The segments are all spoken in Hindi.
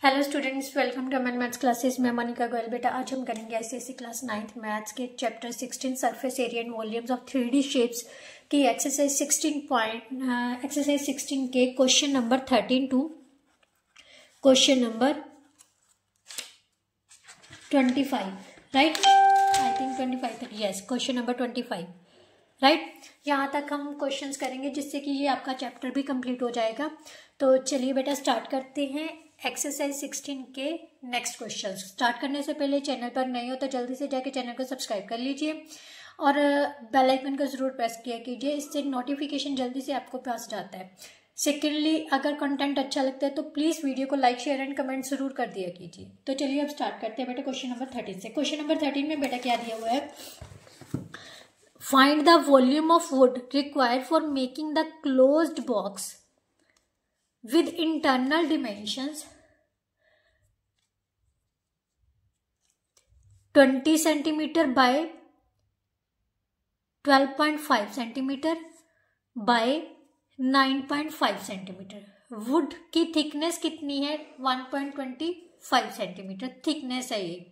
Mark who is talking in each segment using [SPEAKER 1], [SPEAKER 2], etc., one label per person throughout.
[SPEAKER 1] Hello students, welcome to Aman maths classes. मैं मोनिका गोयल। बेटा आज हम करेंगे आईसीएसई क्लास 9th मैथ्स के चैप्टर 16 surface area and volumes of 3D shapes की एक्सरसाइज 16 के question number 13 to question number 25, right? I think 25 तक, यस, क्वेश्चन नंबर 25, राइट? यहाँ तक हम क्वेश्चंस करेंगे जिससे कि ये आपका चैप्टर भी कंप्लीट हो जाएगा। तो चलिए बेटा स्टार्ट करते हैं एक्सरसाइज 16 के नेक्स्ट क्वेश्चन। स्टार्ट करने से पहले चैनल पर नए हो तो जल्दी से जाके चैनल को सब्सक्राइब कर लीजिए और बेल आइकन को जरूर प्रेस किया कीजिए, इससे नोटिफिकेशन जल्दी से आपको पास जाता है। सेकेंडली, अगर कंटेंट अच्छा लगता है तो प्लीज वीडियो को लाइक, शेयर एंड कमेंट जरूर कर दिया कीजिए। तो चलिए अब स्टार्ट करते हैं बेटा क्वेश्चन नंबर 13 से। क्वेश्चन नंबर 13 में बेटा क्या दिया हुआ है? Find the volume of wood required for making the closed box with internal dimensions 20 centimeter by 12.5 centimeter by 9.5 centimeter। Would की थिकनेस कितनी है? 1.25 सेंटीमीटर थिकनेस है। ये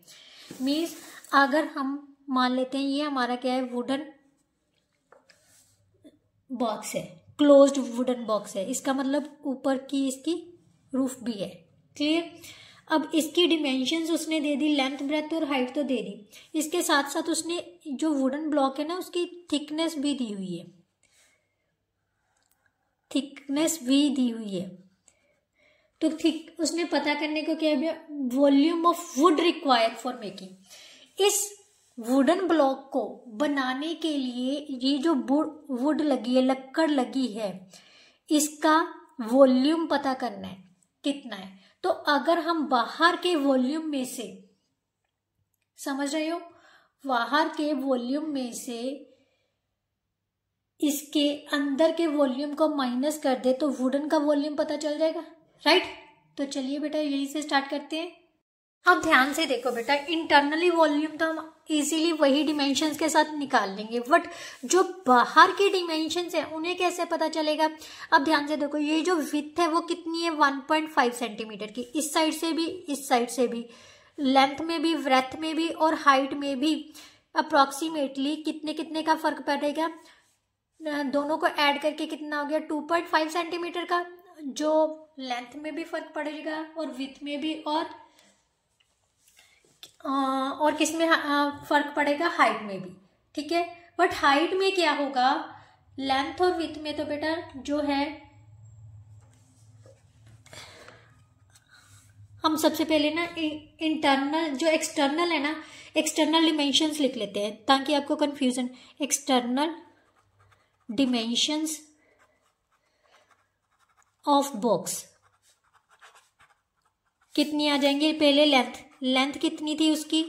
[SPEAKER 1] मीन्स अगर हम मान लेते हैं ये हमारा क्या है, वुडन बॉक्स है, क्लोज्ड वुडन बॉक्स है, इसका मतलब ऊपर की इसकी रूफ भी है। क्लियर? अब इसकी डिमेंशंस उसने दे दी, लेंथ, ब्रेथ और हाइट तो दे दी, इसके साथ साथ उसने जो वुडन ब्लॉक है ना उसकी थिकनेस भी दी हुई है, थिकनेस भी दी हुई है। तो थिक उसने पता करने को क्या है, volume of wood required for making. इस वुडन ब्लॉक को बनाने के लिए ये जो वुड लगी है, लक्कड़ लगी है, इसका वॉल्यूम पता करना है कितना है। तो अगर हम बाहर के वॉल्यूम में से, समझ रहे हो, बाहर के वॉल्यूम में से इसके अंदर के वॉल्यूम को माइनस कर दे तो वुडन का वॉल्यूम पता चल जाएगा, राइट? तो चलिए बेटा यहीं से स्टार्ट करते हैं। अब ध्यान से देखो बेटा, इंटरनली वॉल्यूम तो हम इजीली वही डिमेंशंस के साथ निकाल लेंगे, बट जो बाहर की डिमेंशंस है उन्हें कैसे पता चलेगा? अब ध्यान से देखो, ये जो विड्थ है वो कितनी है? 1.5 सेंटीमीटर की। इस साइड से भी, इस साइड से भी, लेंथ में भी, ब्रेथ में भी और हाइट में भी अप्रोक्सीमेटली कितने कितने का फर्क पड़ेगा? दोनों को ऐड करके कितना हो गया? 2.5 सेंटीमीटर का, जो लेंथ में भी फर्क पड़ेगा और विड्थ में भी, और किस में फर्क पड़ेगा? हाइट में भी, ठीक है। बट हाइट में क्या होगा? लेंथ और विड्थ में तो बेटा जो है, हम सबसे पहले ना इंटरनल, जो एक्सटर्नल है ना, एक्सटर्नल डिमेंशंस लिख लेते हैं ताकि आपको confusion. External dimensions of box कितनी आ जाएंगे? पहले लेंथ कितनी थी उसकी,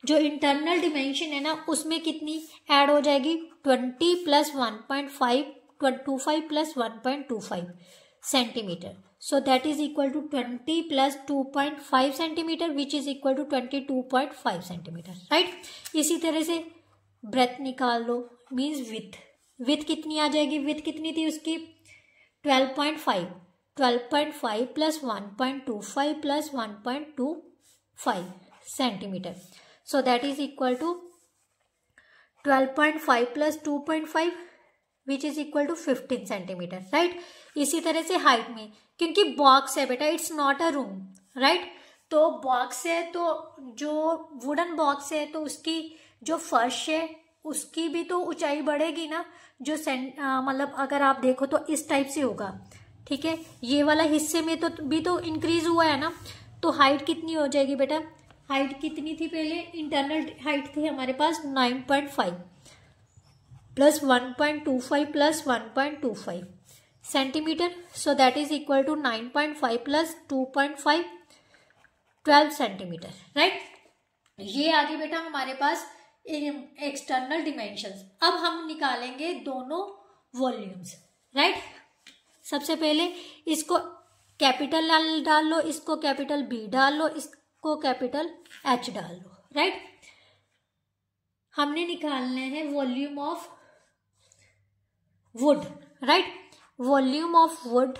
[SPEAKER 1] जो इंटरनल डिमेंशन है ना उसमें कितनी ऐड हो जाएगी? 20 plus 1.5, 25 plus 1.25 centimetre. So that is equal to 20 plus 2.5 centimetre which is equal to 22.5 centimetre, right? इसी तरह से ब्रेथ निकाल लो, मीन्स विड्थ कितनी आ जाएगी? विड्थ कितनी थी उसकी? 12.5 plus 1.25 plus 1.25 centimetre. So that is equal to 12.5 plus 2.5 which is equal to 15 centimetre, right? इसी तरह से हाइट में, क्योंकि बॉक्स है बेटा, it's not a room, right? तो बॉक्स है, तो जो वुडन बॉक्स है तो उसकी जो फर्श है उसकी भी तो ऊंचाई बढ़ेगी ना, जो मतलब अगर आप देखो तो इस टाइप से होगा, ठीक है। ये वाला हिस्से में तो भी तो इंक्रीज हुआ है ना, तो हाइट कितनी हो जाएगी बेटा? हाइट कितनी थी पहले? इंटरनल हाइट थी हमारे पास 9.5 plus 1.25 plus 1.25 centimetre. So that is equal to 9.5 plus 2.5, 12 centimetre, right? ये आ गई बेटा हमारे पास एक्सटर्नल डिमेंशंस। अब हम निकालेंगे दोनों वॉल्यूम्स, राइट? सबसे पहले इसको कैपिटल डाल लो, इसको कैपिटल बी डाल लो, इसको कैपिटल एच डाल लो, राइट? हमने निकालना है volume of wood, right? Volume of wood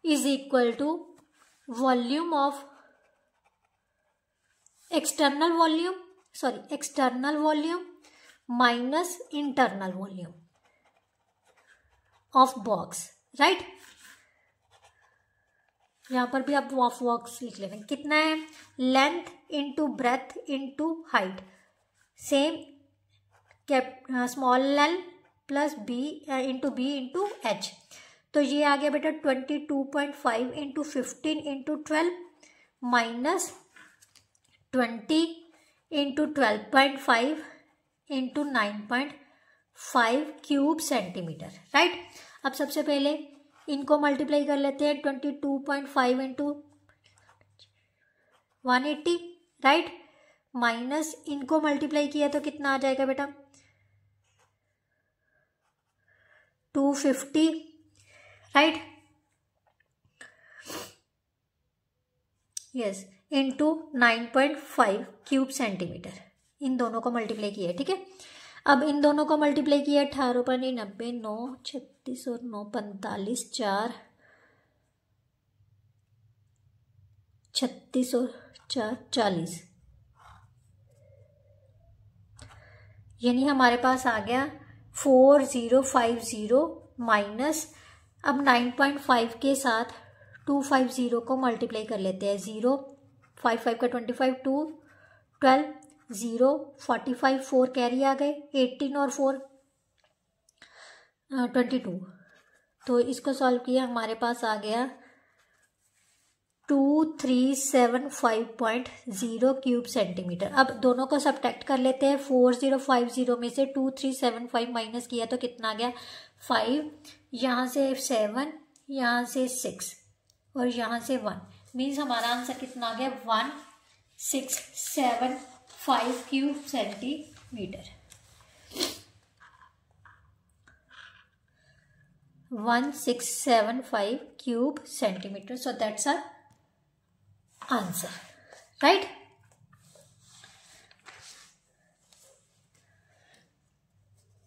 [SPEAKER 1] is equal to volume of external volume minus internal volume of box, right. यहां पर भी आप ऑफ बॉक्स लिख लेना। कितना है? Length into breadth into height, same small L plus B into H. तो ये आ गया बेटा 22.5 into 15 into 12 minus 20 into 12.5 into 9.5 cube centimetre, right. अब सबसे पहले इनको मल्टीप्लाई कर लेते हैं। 22.5 इंटू 180, राइट, माइनस इनको मल्टीप्लाई किया तो कितना आ जाएगा बेटा? 250, right, yes, into 9.5 cube centimetre. इन दोनों को मल्टीप्लाई किया है, ठीक है। अब इन दोनों को मल्टीप्लाई किया 18 × 90, 9, 36 और 9 45, 4 36 और 4 40, यानी हमारे पास आ गया 4050 माइनस, अब 9.5 के साथ 250 को मल्टीप्लाई कर लेते हैं। 0 5 5 का 25, 2 12 0 45 4 कैरी आ गए, 18 और 4 22। तो इसको सॉल्व किया, हमारे पास आ गया 2375.0 क्यूब सेंटीमीटर। अब दोनों को सब्ट्रैक्ट कर लेते हैं। 4050 में से 2375 माइनस किया तो कितना आ गया? 5, यहाँ से 7, यहाँ से 6 और यहाँ से 1, मीन्स हमारा आंसर कितना आ गया? 1675 cube centimetre. 1675 cube centimetre. So that's our answer, right.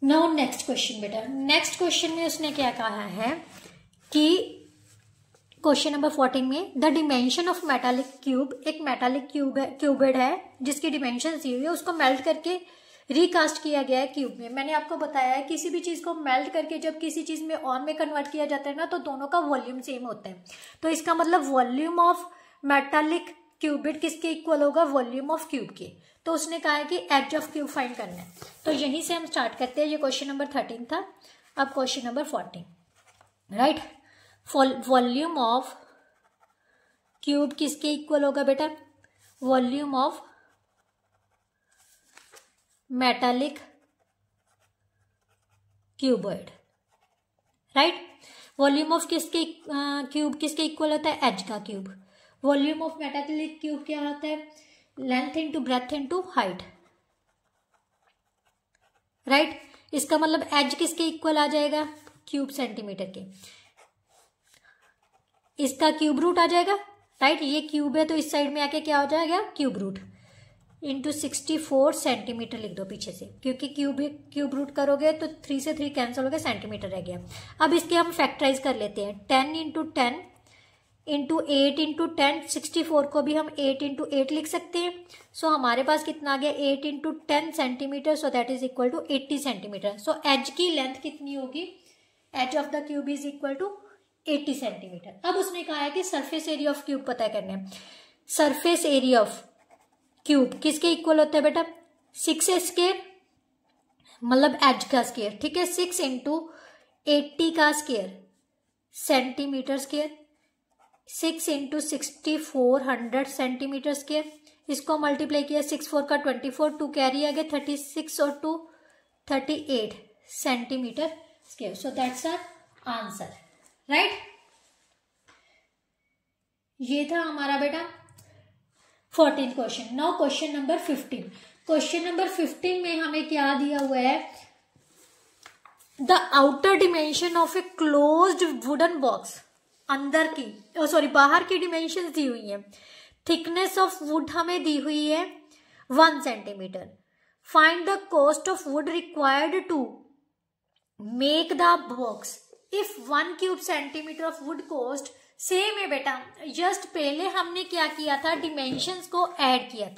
[SPEAKER 1] Now next question बेटा। नेक्स्ट क्वेश्चन में उसने क्या कहा है कि क्वेश्चन नंबर 14 में the dimension of metallic cube, एक मेटालिक क्यूबेड है जिसकी डिमेंशन दी हुई है, उसको मेल्ट करके रिकास्ट किया गया है क्यूब में। मैंने आपको बताया है किसी भी चीज को मेल्ट करके जब किसी चीज में ऑन में कन्वर्ट किया जाता है ना, तो दोनों का वॉल्यूम सेम होता है। तो इसका मतलब वॉल्यूम ऑफ मेटालिक क्यूबिड किसके इक्वल होगा? वॉल्यूम ऑफ क्यूब के। तो उसने कहा है कि एज ऑफ क्यूब फाइंड करना है। तो यहीं से हम स्टार्ट करते हैं। ये क्वेश्चन नंबर 13 था। अब question number 14, right. Volume of cube किसके इक्वल होगा बेटा? Volume of metallic cuboid, right. Volume of किसके क्यूब किसके इक्वल होता है? एज का cube. Volume of metallic cube क्या होता है? Length into breadth into height, right. इसका मतलब एज किसके इक्वल आ जाएगा? क्यूब सेंटीमीटर के। इसका क्यूब रूट आ जाएगा, राइट। ये क्यूब है तो इस साइड में आके क्या हो जाएगा? क्यूब रूट इंटू 64 सेंटीमीटर लिख दो पीछे से, क्योंकि क्यूब रूट करोगे तो 3 से 3 कैंसिल हो गया, सेंटीमीटर रह गया। अब इसके हम फैक्टराइज कर लेते हैं। 10 इंटू 10 इंटू 8 इंटू 10, 64 को भी हम 8 इंटू 8 लिख सकते हैं। सो हमारे पास कितना आ गया? 8 into 10 centimetre, so that is equal to 80 centimetre. So edge की लेंथ कितनी होगी? Edge of the cube is equal to 80 centimetre. अब उसने कहा है कि सरफेस एरिया ऑफ क्यूब पता करना है। सरफेस एरिया ऑफ क्यूब किसके इक्वल होता है बेटा? 6 स्क्वायर, मतलब एज का स्क्वायर, ठीक है। 6 इंटू 80 का square centimetre square, 6 into 6400 centimetre square. इसको मल्टीप्लाई किया, 6 4 का 24, 2 कैरी आ गया, 36 और 2 38 centimetre square. So that's our answer, right. ये था हमारा बेटा 14 question. Now question number 15। Question number 15 में हमें क्या दिया हुआ है? The outer dimension of a closed wooden box, अंदर की बाहर की डिमेंशन दी हुई है। थिकनेस ऑफ वुड हमें दी हुई है 1 centimetre. Find the cost of wood required to make the box if 1 cube centimetre of wood cost same है बेटा, जस्ट पहले हमने क्या किया था, डिमेंशंस को ऐड किया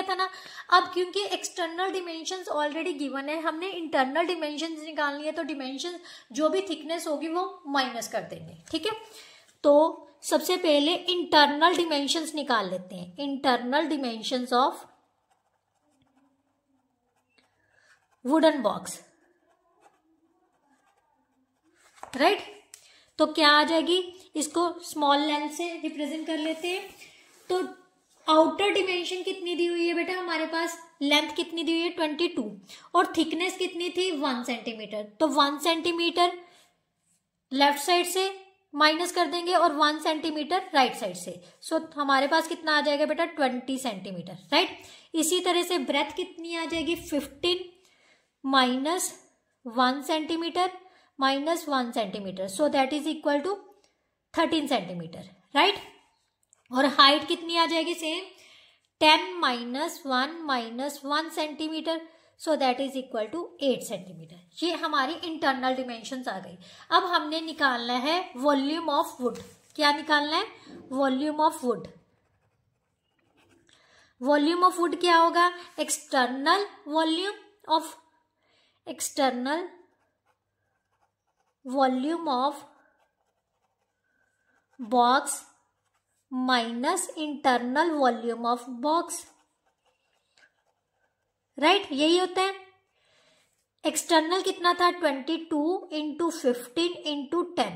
[SPEAKER 1] था ना। अब क्योंकि एक्सटर्नल डिमेंशंस ऑलरेडी गिवन है, हमने इंटरनल डिमेंशंस निकालनी है, तो डिमेंशंस जो भी थिकनेस होगी वो माइनस कर देंगे, ठीक है। तो सबसे पहले इंटरनल डिमेंशंस निकाल लेते हैं, internal dimensions of wooden box, right. तो क्या आ जाएगी, इसको स्मॉल लेंथ से रिप्रेजेंट कर लेते हैं। तो आउटर डिमेंशन कितनी दी हुई है बेटा हमारे पास, लेंथ कितनी दी हुई है 22, और थिकनेस कितनी थी 1 सेंटीमीटर। तो 1 सेंटीमीटर लेफ्ट साइड से माइनस कर देंगे और 1 सेंटीमीटर राइट साइड से। सो हमारे पास कितना आ जाएगा बेटा 20 सेंटीमीटर, राइट। इसी तरह से ब्रेथ कितनी आ जाएगी 15 minus 1 centimetre minus 1 centimetre, so that is equal to 13 centimetre, right. और हाइट कितनी आ जाएगी same 10 minus 1 centimetre, so that is equal to 8 centimetre. ये हमारी इंटरनल डिमेंशंस आ गई। अब हमने निकालना है वॉल्यूम ऑफ वुड। क्या निकालना है, volume of would. Volume of would क्या होगा, external volume of box minus internal volume of box, right. यही होता है। एक्सटर्नल कितना था 22 इंटू 15 इंटू 10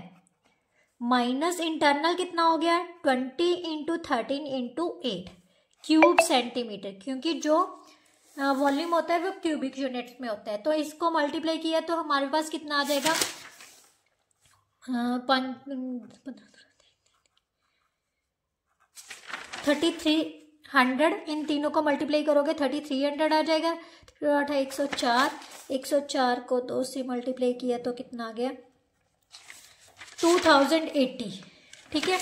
[SPEAKER 1] माइनस इंटरनल कितना हो गया 20 इंटू 13 इंटू 8 क्यूब सेंटीमीटर, क्योंकि जो वॉल्यूम होता है वो क्यूबिक यूनिट्स में होता है। तो इसको मल्टीप्लाई किया तो हमारे पास कितना आ जाएगा 3300, इन तीनों को मल्टीप्लाई करोगे 3300 आ जाएगा। 104 को 2 से मल्टीप्लाई किया तो कितना आ गया 2080, ठीक है।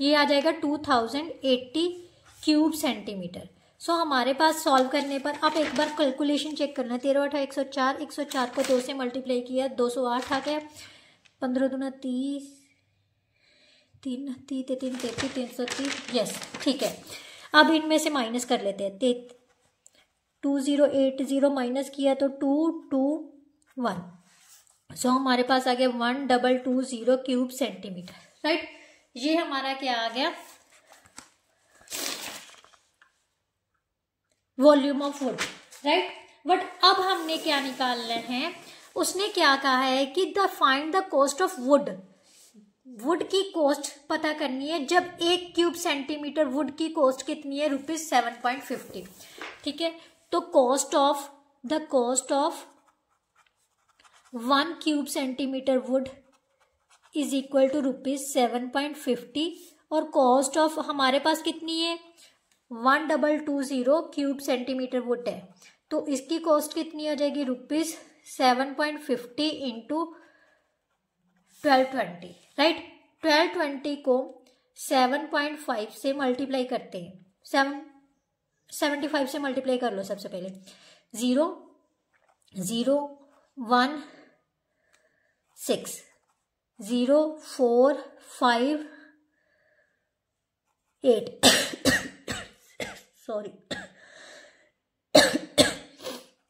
[SPEAKER 1] ये आ जाएगा 2080 क्यूब सेंटीमीटर। सो हमारे पास सॉल्व करने पर आप एक बार कैलकुलेशन चेक करना, 13 8 104 को 2 से मल्टीप्लाई किया 208 आ गया, 15 दूना 30, 3 3 3 330, यस ठीक है। अब इनमें से माइनस कर लेते हैं, 2080 माइनस किया तो 221, सो हमारे पास आ गया 1220 क्यूब सेंटीमीटर, राइट। ये हमारा क्या आ गया volume of wood, right. But अब हमने क्या निकालना है, उसने क्या कहा है कि find the cost of wood. Wood की कॉस्ट पता करनी है जब 1 क्यूब सेंटीमीटर वुड की कॉस्ट कितनी है ₹7.50, ठीक है। तो cost of 1 cube centimetre wood is equal to ₹7.50 और कॉस्ट ऑफ हमारे पास कितनी है 1220 क्यूब सेंटीमीटर वुड है, तो इसकी कॉस्ट कितनी आ जाएगी ₹7.50 इंटू 1220, राइट। 1220 को 7.5 से मल्टीप्लाई करते हैं, 75 से मल्टीप्लाई कर लो सबसे पहले, 0 0 1 6 0 4 5 8 सॉरी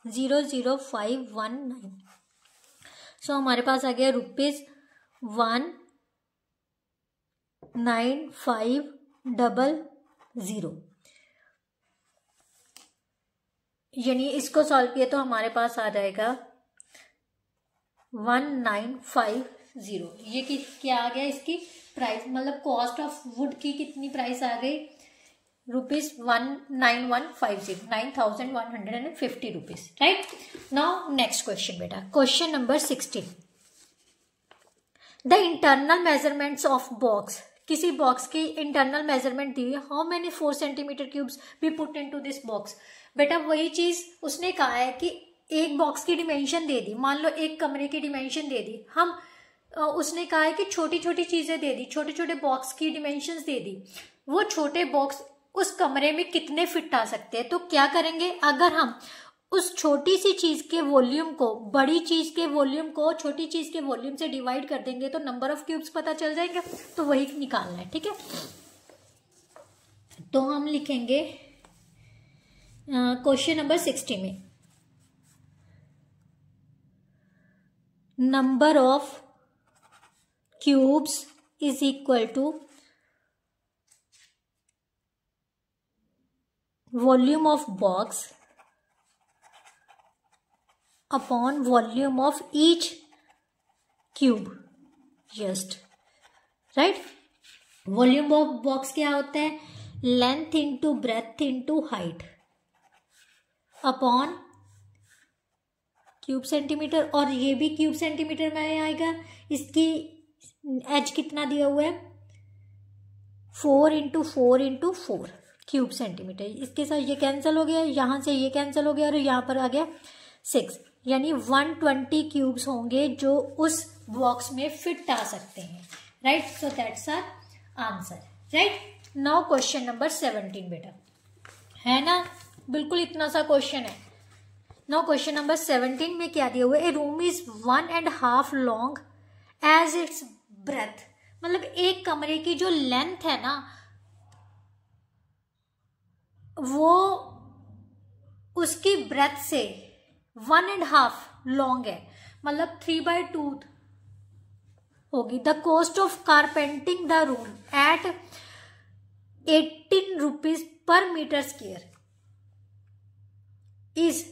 [SPEAKER 1] 00519, सो हमारे पास आ गया ₹19,500, यानी इसको सॉल्व किया तो हमारे पास आ जाएगा 1950। ये क्या आ गया इसकी प्राइस, मतलब कॉस्ट ऑफ वुड की कितनी प्राइस आ गई ₹19150, 9150 rupees, right. Now next question बेटा, question number 16, the internal measurements of box. किसी बॉक्स की इंटरनल मेजरमेंट दी है, how many 4 centimetre cubes be put into this box. बेटा वही चीज उसने कहा है कि एक बॉक्स की डिमेंशन दे दी, मान लो एक कमरे की डिमेंशन दे दी, हम उसने कहा है कि छोटी छोटी चीजें दे दी, छोटे छोटे बॉक्स की डिमेंशंस दे दी, वो छोटे बॉक्स उस कमरे में कितने फिट आ सकते हैं। तो क्या करेंगे, अगर हम उस छोटी सी चीज के वॉल्यूम को बड़ी चीज के वॉल्यूम को छोटी चीज के वॉल्यूम से डिवाइड कर देंगे तो नंबर ऑफ क्यूब्स पता चल जाएंगे, तो वही निकालना है। ठीक है, तो हम लिखेंगे क्वेश्चन नंबर 60 में number of cubes is equal to volume of box upon volume of each cube. Just right, volume of box क्या होता है? Length into breadth into height upon cube centimetre, और ये भी क्यूब सेंटीमीटर में आएगा। इसकी एज कितना दिया हुआ है? 4 इंटू 4 इंटू 4 क्यूब सेंटीमीटर। इसके साथ ये कैंसिल हो गया, यहां से ये कैंसिल हो गया और यहां पर आ गया 6, यानी 120 क्यूब्स होंगे जो उस बॉक्स में फिट आ सकते हैं। Right, so that's our answer. Right, now question number 17 बेटा, है ना, बिल्कुल इतना सा क्वेश्चन है। नाउ क्वेश्चन नंबर 17 में क्या दिया हुआ है? A room is 1.5 long as its breadth. मतलब एक कमरे की जो लेंथ है ना वो उसकी ब्रेथ से 1.5 लॉन्ग है, मतलब 3/2 होगी। The cost of carpeting the room at 18 rupees per metre square is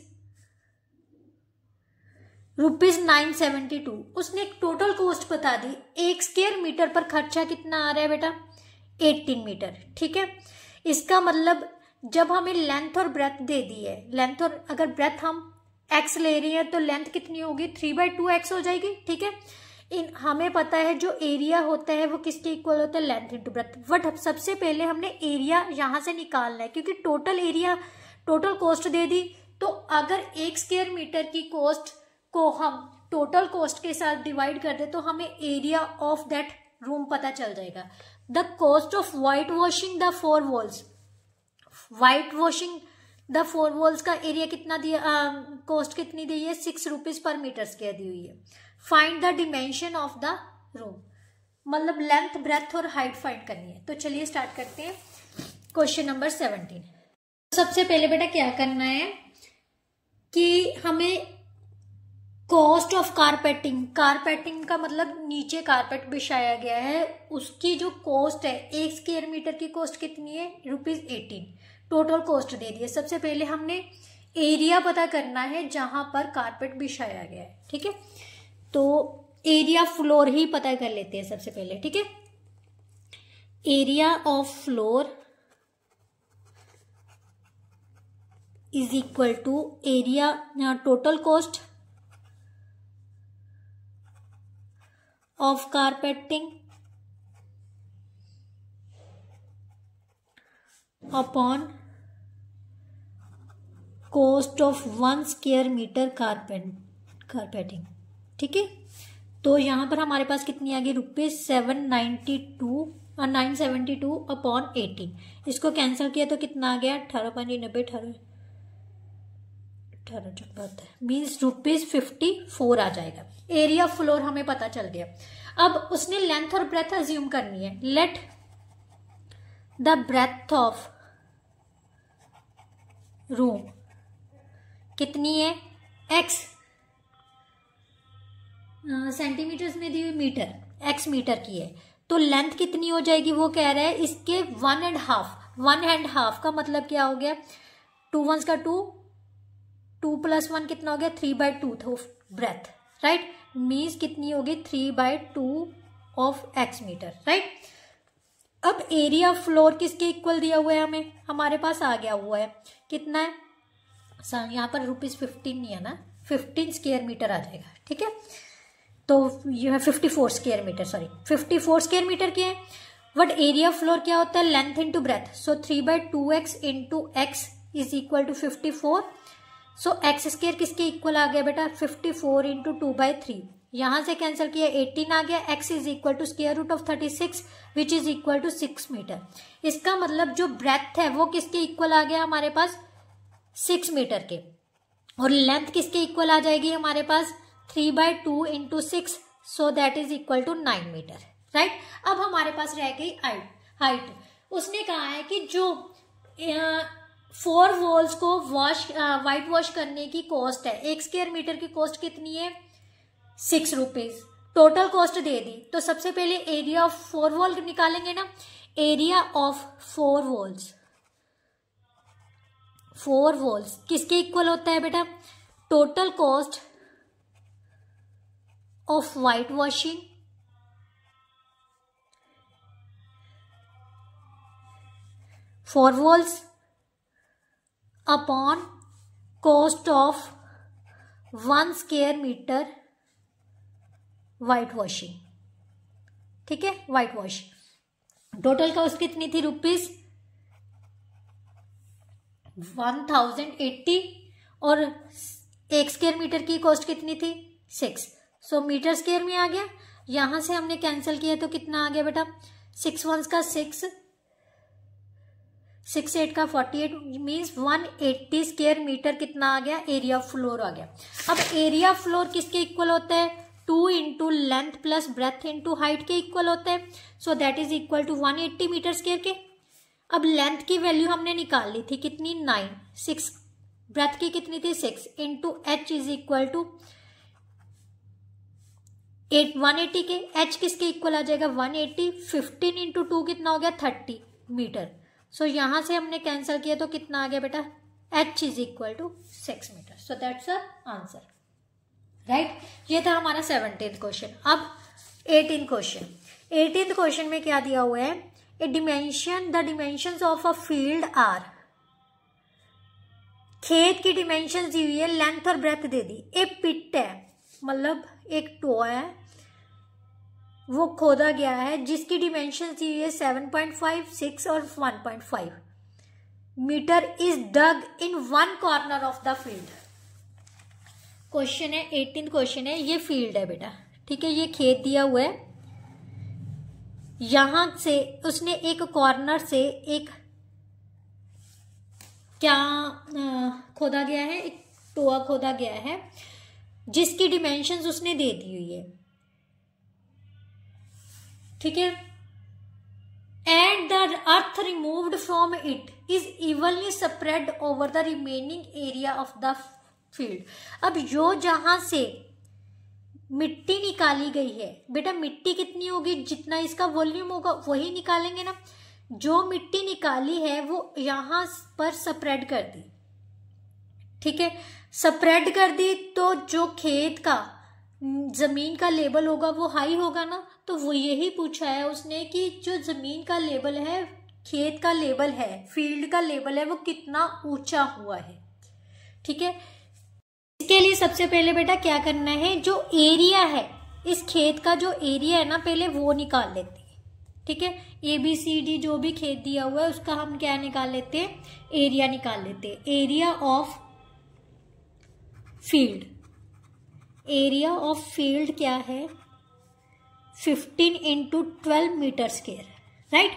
[SPEAKER 1] ₹972। उसने एक टोटल कॉस्ट बता दी। 1 स्क्वायर मीटर पर खर्चा कितना आ रहा है बेटा? 18 मीटर। ठीक है, इसका मतलब जब हमें लेंथ और ब्रेथ दे दी है, लेंथ और अगर ब्रेथ हम x ले रही है तो लेंथ कितनी होगी? 3/2x हो जाएगी। ठीक है, हमें पता है जो एरिया होता है वो किसके इक्वल होता है? Length into breath. बट सबसे पहले हमने एरिया यहां से निकालना है, क्योंकि टोटल एरिया टोटल कॉस्ट दे दी, तो अगर 1 स्क्वायर मीटर की कॉस्ट को हम टोटल कॉस्ट के साथ डिवाइड कर दे तो हमें एरिया ऑफ दैट रूम पता चल जाएगा। The cost of white washing the 4 walls, white washing the 4 walls का एरिया कितना दिया, कॉस्ट कितनी दी है? 6 रुपीज पर मीटर स्क्वायर दी हुई है। Find the dimension of the room, मतलब लेंथ ब्रेथ और हाइट फाइंड करनी है। तो चलिए स्टार्ट करते हैं क्वेश्चन नंबर 17। सबसे पहले बेटा क्या करना है कि हमें कॉस्ट ऑफ कारपेटिंग, कारपेटिंग का मतलब नीचे कारपेट बिछाया गया है, उसकी जो कॉस्ट है 1 स्क्वायर मीटर की कॉस्ट कितनी है? ₹18। टोटल कॉस्ट दे दी है। सबसे पहले हमने एरिया पता करना है जहां पर कारपेट बिछाया गया है। ठीक है, तो एरिया फ्लोर ही पता कर लेते हैं सबसे पहले। ठीक है, area of floor is equal to area total cost of carpeting upon cost of 1 square meter carpeting। ठीक है, तो यहां पर हमारे पास कितनी आ गई? ₹972 अपॉन 18। इसको कैंसिल किया तो कितना आ गया? 18.90 मीन्स ₹54 आ जाएगा। एरिया फ्लोर हमें पता चल गया। अब उसने लेंथ और ब्रेथ अज्यूम करनी है। Let the breadth of room कितनी है? x सेंटीमीटर्स में दी हुई, मीटर, x मीटर की है, तो लेंथ कितनी हो जाएगी? वो कह रहा है इसके 1.5 का मतलब क्या हो गया? 2 1s का 2, 2 + 1 कितना हो गया? 3/2 ब्रेथ। राइट, मीन्स कितनी होगी? 3/2 ऑफ x मीटर। राइट, अब एरिया फ्लोर किसके इक्वल दिया हुआ है? हमें हमारे पास आ गया हुआ है कितना है? यहाँ पर ₹15 नहीं है ना, 15 स्क्वायर मीटर आ जाएगा। ठीक है, तो यह है 54 square metre, sorry 54 square metre की है। बट एरिया फ्लोर क्या होता है? Length into breadth. So 3/2x into x is equal to 54। So x square किसके इक्वल आ गया बेटा? 54 इंटू 2/3। यहां से कैंसिल किया, 18 आ गया। x is equal to square root of 36 which is equal to 6 metre. इसका मतलब जो ब्रेथ है वो किसके इक्वल आ गया हमारे पास? 6 मीटर के। और लेंथ किसके इक्वल आ जाएगी हमारे पास 3/2 into 6, so that is equal to 9 metre, right. अब हमारे पास रह गई हाइट। उसने कहा है कि जो 4 वॉल्स को वाइट वॉश करने की कॉस्ट है, 1 स्क्वायर मीटर की कॉस्ट कितनी है 6 रुपीज, टोटल कॉस्ट दे दी। तो सबसे पहले एरिया ऑफ 4 वॉल निकालेंगे ना, एरिया ऑफ 4 वॉल्स किसके इक्वल होता है बेटा, total cost of white washing for walls upon cost of 1 square metre white washing, ठीक है, वाइट वॉश। टोटल कॉस्ट कितनी थी रुपीज 1080 और 1 स्क्वायर मीटर की कॉस्ट कितनी थी 6, सो मीटर स्क्वायर में आ गया। यहां से हमने कैंसिल किया तो कितना आ गया बेटा, 6 1 का 6, 6 8 का 48 मीन्स 180 स्क्वायर मीटर कितना आ गया, एरिया ऑफ फ्लोर आ गया। अब एरिया ऑफ फ्लोर किसके इक्वल होता है, 2 into length plus breadth into height के इक्वल होता है, so that is equal to 180 metre square के। अब लेंथ की वैल्यू हमने निकाल ली थी कितनी 9, 6 ब्रेथ की कितनी थी 6 into h is equal to 180 के, एच किसके इक्वल आ जाएगा 180, 15 इंटू 2 कितना हो गया 30 मीटर। सो यहां से हमने कैंसिल किया तो कितना आ गया बेटा, h is equal to 6 metre, so that's answer, right. ये था हमारा 17th क्वेश्चन। अब 18th क्वेश्चन में क्या दिया हुआ है, the dimensions of a field are, खेत की डिमेंशन दी हुई है, लेंथ और ब्रेथ दे दी। एक पिट है, मतलब एक टो है, वो खोदा गया है जिसकी डिमेंशन दी हुई है 7.5, 6 और 1.5 metre, is dug in 1 corner of the field. Question है 18th क्वेश्चन है, ये फील्ड है बेटा, ठीक है, ये खेत दिया हुआ है, यहां से उसने एक कॉर्नर से एक क्या खोदा गया है, एक टोआ खोदा गया है जिसकी डिमेंशंस उसने दे दी हुई है, ठीक है। And the earth removed from it is evenly spread over the remaining area of the field. अब जो जहां से मिट्टी निकाली गई है बेटा, मिट्टी कितनी होगी, जितना इसका वॉल्यूम होगा वही निकालेंगे ना। जो मिट्टी निकाली है वो यहां पर स्प्रेड कर दी, ठीक है, स्प्रेड कर दी, तो जो खेत का जमीन का लेवल होगा वो हाई होगा ना। तो वो यही पूछा है उसने कि जो जमीन का लेवल है, खेत का लेवल है, फील्ड का लेवल है, वो कितना ऊंचा हुआ है, ठीक है। इसके लिए सबसे पहले बेटा क्या करना है, जो एरिया है इस खेत का, जो एरिया है ना, पहले वो निकाल लेते हैं, ठीक है। ABCD जो भी खेत दिया हुआ है उसका हम क्या निकाल लेते हैं, एरिया निकाल लेते हैं। Area of field, area of field क्या है 15 इंटू 12 मीटर स्क्वायर, राइट।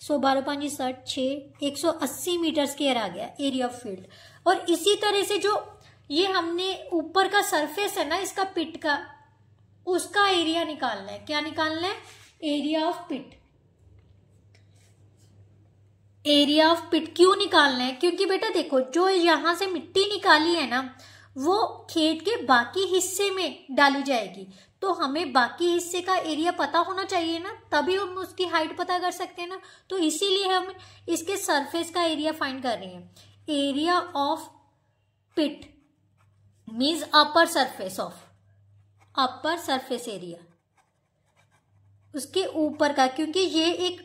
[SPEAKER 1] सो 12 5 60 6 180 मीटर स्क्वायर आ गया एरिया ऑफ फील्ड। और इसी तरह से जो ये हमने ऊपर का सरफेस है ना इसका पिट का, उसका एरिया निकालना है। क्या निकालना है, area of pit. Area of pit क्यों निकालना है, क्योंकि बेटा देखो जो यहां से मिट्टी निकाली है ना वो खेत के बाकी हिस्से में डाली जाएगी, तो हमें बाकी हिस्से का एरिया पता होना चाहिए ना, तभी हम उसकी हाइट पता कर सकते हैं ना। तो इसीलिए हम इसके सरफेस का एरिया फाइंड कर रहे हैं। Area of pit means upper surface area, उसके ऊपर का, क्योंकि ये एक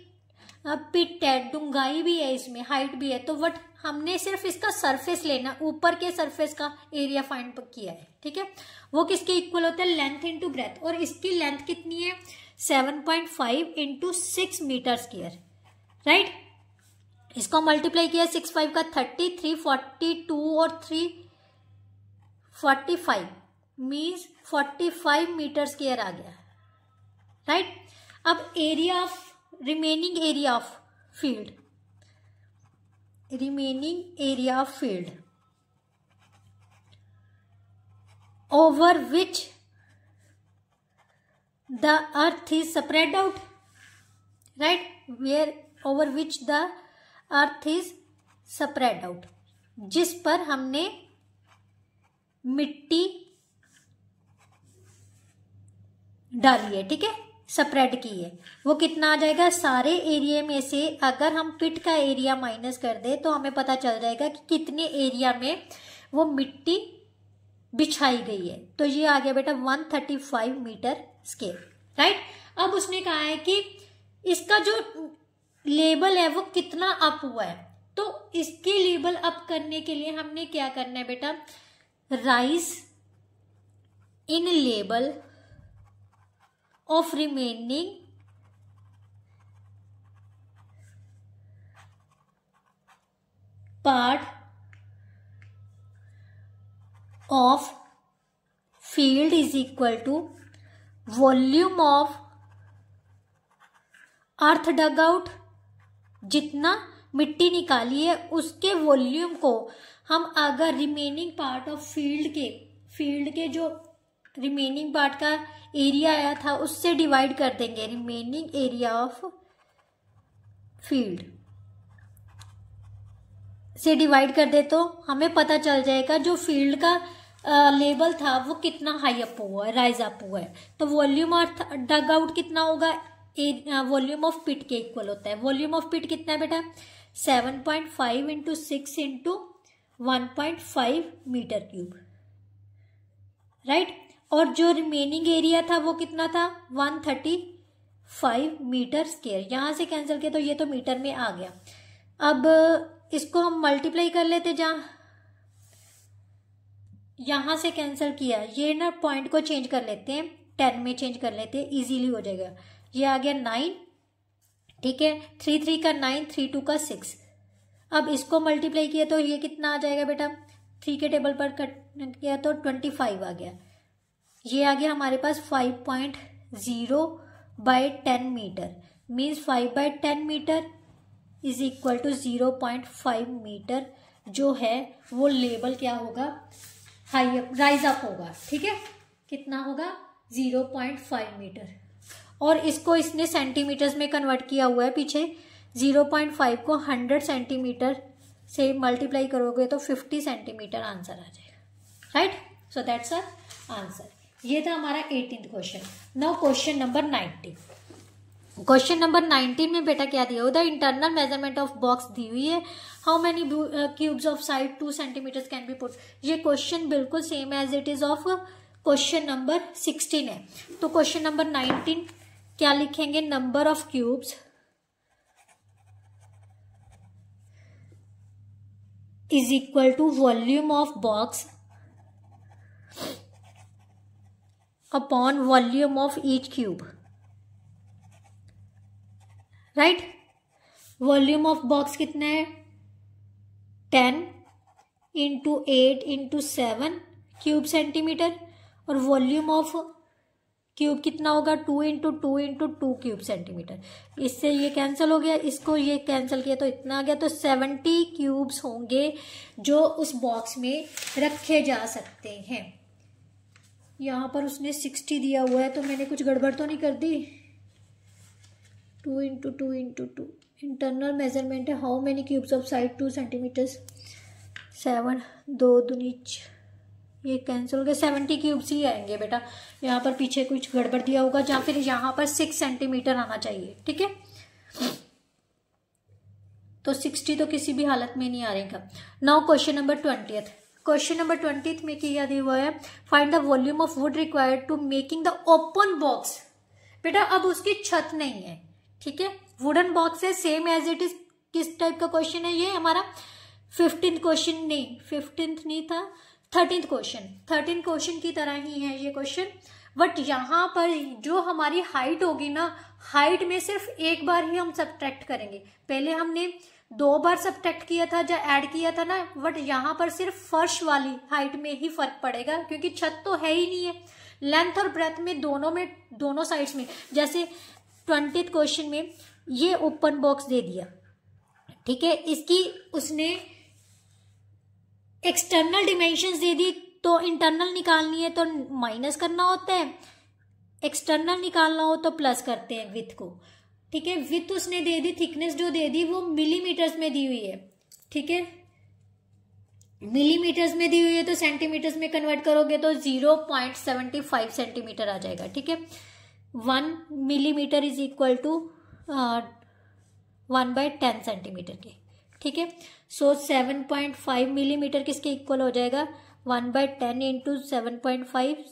[SPEAKER 1] पिट है, डूंगाई भी है, इसमें हाइट भी है, तो वट हमने सिर्फ इसका सरफेस लेना, ऊपर के सरफेस का एरिया फाइंड किया है, ठीक है। वो किसके इक्वल होता है, लेंथ इंटू ब्रेथ, और इसकी लेंथ कितनी है 7.5 इंटू 6 मीटर स्क्वायर, राइट। इसको मल्टीप्लाई किया 6 5 का 30, 342 और 345 मीन्स 45 मीटर स्क्वायर आ गया, राइट। अब area of remaining area of field, over which the earth is spread out, right? Where over which the earth is spread out, जिस पर हमने मिट्टी डाली है, ठीक है, स्प्रेड की है, वो कितना आ जाएगा? सारे एरिया में से अगर हम पिट का एरिया माइनस कर दे तो हमें पता चल जाएगा कि कितने एरिया में वो मिट्टी बिछाई गई है। तो ये आ गया बेटा 135 मीटर स्क्वायर, राइट। अब उसने कहा है कि इसका जो लेवल है वो कितना अप हुआ है, तो इसके लेवल अप करने के लिए हमने क्या करना है बेटा? Rise in level of remaining part of field is equal to volume of earth dug out. जितना मिट्टी निकाली है उसके वॉल्यूम को हम अगर रिमेनिंग पार्ट ऑफ फील्ड के जो रिमेनिंग पार्ट का एरिया आया था उससे डिवाइड कर देंगे, रिमेनिंग एरिया ऑफ फील्ड से डिवाइड कर दे तो हमें पता चल जाएगा जो फील्ड का लेवल था वो कितना हाई अप हुआ है, राइज अप हुआ है। तो वॉल्यूम ऑफ डग आउट कितना होगा? वॉल्यूम ऑफ पिट के इक्वल होता है। वॉल्यूम ऑफ पिट कितना है बेटा? 7.5 into 6 into 1.5 metre cube, right. और जो रिमेनिंग एरिया था वो कितना था? 135 मीटर स्क्वायर। यहां से कैंसिल किया तो ये तो मीटर में आ गया। अब इसको हम मल्टीप्लाई कर लेते, जहां यहां से कैंसिल किया, ये ना पॉइंट को चेंज कर लेते हैं, 10 में चेंज कर लेते हैं, इजीली हो जाएगा। ये आ गया 9, ठीक है, 3 3 का 9, 3 2 का 6। अब इसको मल्टीप्लाई किया तो ये कितना आ जाएगा बेटा? 3 के टेबल पर कट किया तो 25 आ गया। ये आ गया हमारे पास 5.0/10 metre, means 5/10 metre is equal to 0.5 metre जो है वो लेवल क्या होगा? हाई अप, राइज अप होगा, ठीक है। कितना होगा? 0.5 मीटर। और इसको इसने सेंटीमीटर्स में कन्वर्ट किया हुआ है पीछे। 0.5 को 100 सेंटीमीटर से मल्टीप्लाई करोगे तो 50 सेंटीमीटर आंसर आ जाएगा, right. So that's our answer. ये था हमारा 18th question. Now question number 19। Question number 19 में बेटा क्या दिया? The internal measurement of box दी हुई है। How many cubes of side 2 centimetre can be put. ये क्वेश्चन बिल्कुल same as it is of question number 16 है। तो क्वेश्चन नंबर 19 क्या लिखेंगे? Number of cubes is equal to volume of box upon volume of each cube, right. Volume of box कितना है? 10 इंटू 8 इंटू 7 क्यूब सेंटीमीटर। और वॉल्यूम ऑफ क्यूब कितना होगा? 2 इंटू 2 इंटू 2 क्यूब सेंटीमीटर। इससे ये कैंसिल हो गया, इसको ये कैंसिल किया तो इतना आ गया। तो 70 क्यूब्स होंगे जो उस बॉक्स में रखे जा सकते हैं। यहाँ पर उसने 60 दिया हुआ है तो मैंने कुछ गड़बड़ तो नहीं कर दी? 2 इंटू 2 इंटू 2 इंटरनल मेजरमेंट है। How many cubes of side 2 centimetres? 7 2 दूनी, ये कैंसिल हो गया। 70 क्यूब्स ही आएंगे बेटा। यहाँ पर पीछे कुछ गड़बड़ दिया होगा, या फिर यहाँ पर 6 सेंटीमीटर आना चाहिए, ठीक है। तो 60 तो किसी भी हालत में नहीं आ रहेगा। Now question number 20th। Question number 20th में क्या दिया हुआ है? Find the volume of wood required to making the open box. बेटा अब उसकी छत नहीं है, ठीक है, वुडन बॉक्स है, सेम एज इट इज। किस टाइप का क्वेश्चन है ये? हमारा 15th क्वेश्चन नहीं, 15th नहीं था, 13th क्वेश्चन। 13th क्वेश्चन की तरह ही है ये क्वेश्चन, बट यहाँ पर जो हमारी हाइट होगी ना, हाइट में सिर्फ एक बार ही हम सब्ट्रैक्ट करेंगे। पहले हमने 2 बार सब्ट्रैक्ट किया था जब ऐड किया था ना, बट यहाँ पर सिर्फ फर्श वाली हाइट में ही फर्क पड़ेगा, क्योंकि छत तो है ही नहीं है। लेंथ और ब्रेथ में दोनों साइड्स में, जैसे 20th क्वेश्चन में ये ओपन बॉक्स दे दिया, ठीक है, इसकी उसने एक्सटर्नल डिमेंशंस दे दी तो इंटरनल निकालनी है तो माइनस करना होता है, एक्सटर्नल निकालना हो तो प्लस करते हैं विथ को। ठीक है, विथ उसने दे दी, थिकनेस जो दे दी वो मिलीमीटर्स में दी हुई है। ठीक है, मिलीमीटर्स में दी हुई है तो सेंटीमीटर्स में कन्वर्ट करोगे तो 0.75 सेंटीमीटर आ जाएगा। ठीक है, 1 millimetre is equal to 1/10 centimetre के। ठीक है, सो 7.5 मिलीमीटर किसके इक्वल हो जाएगा, 1/10 into 7.5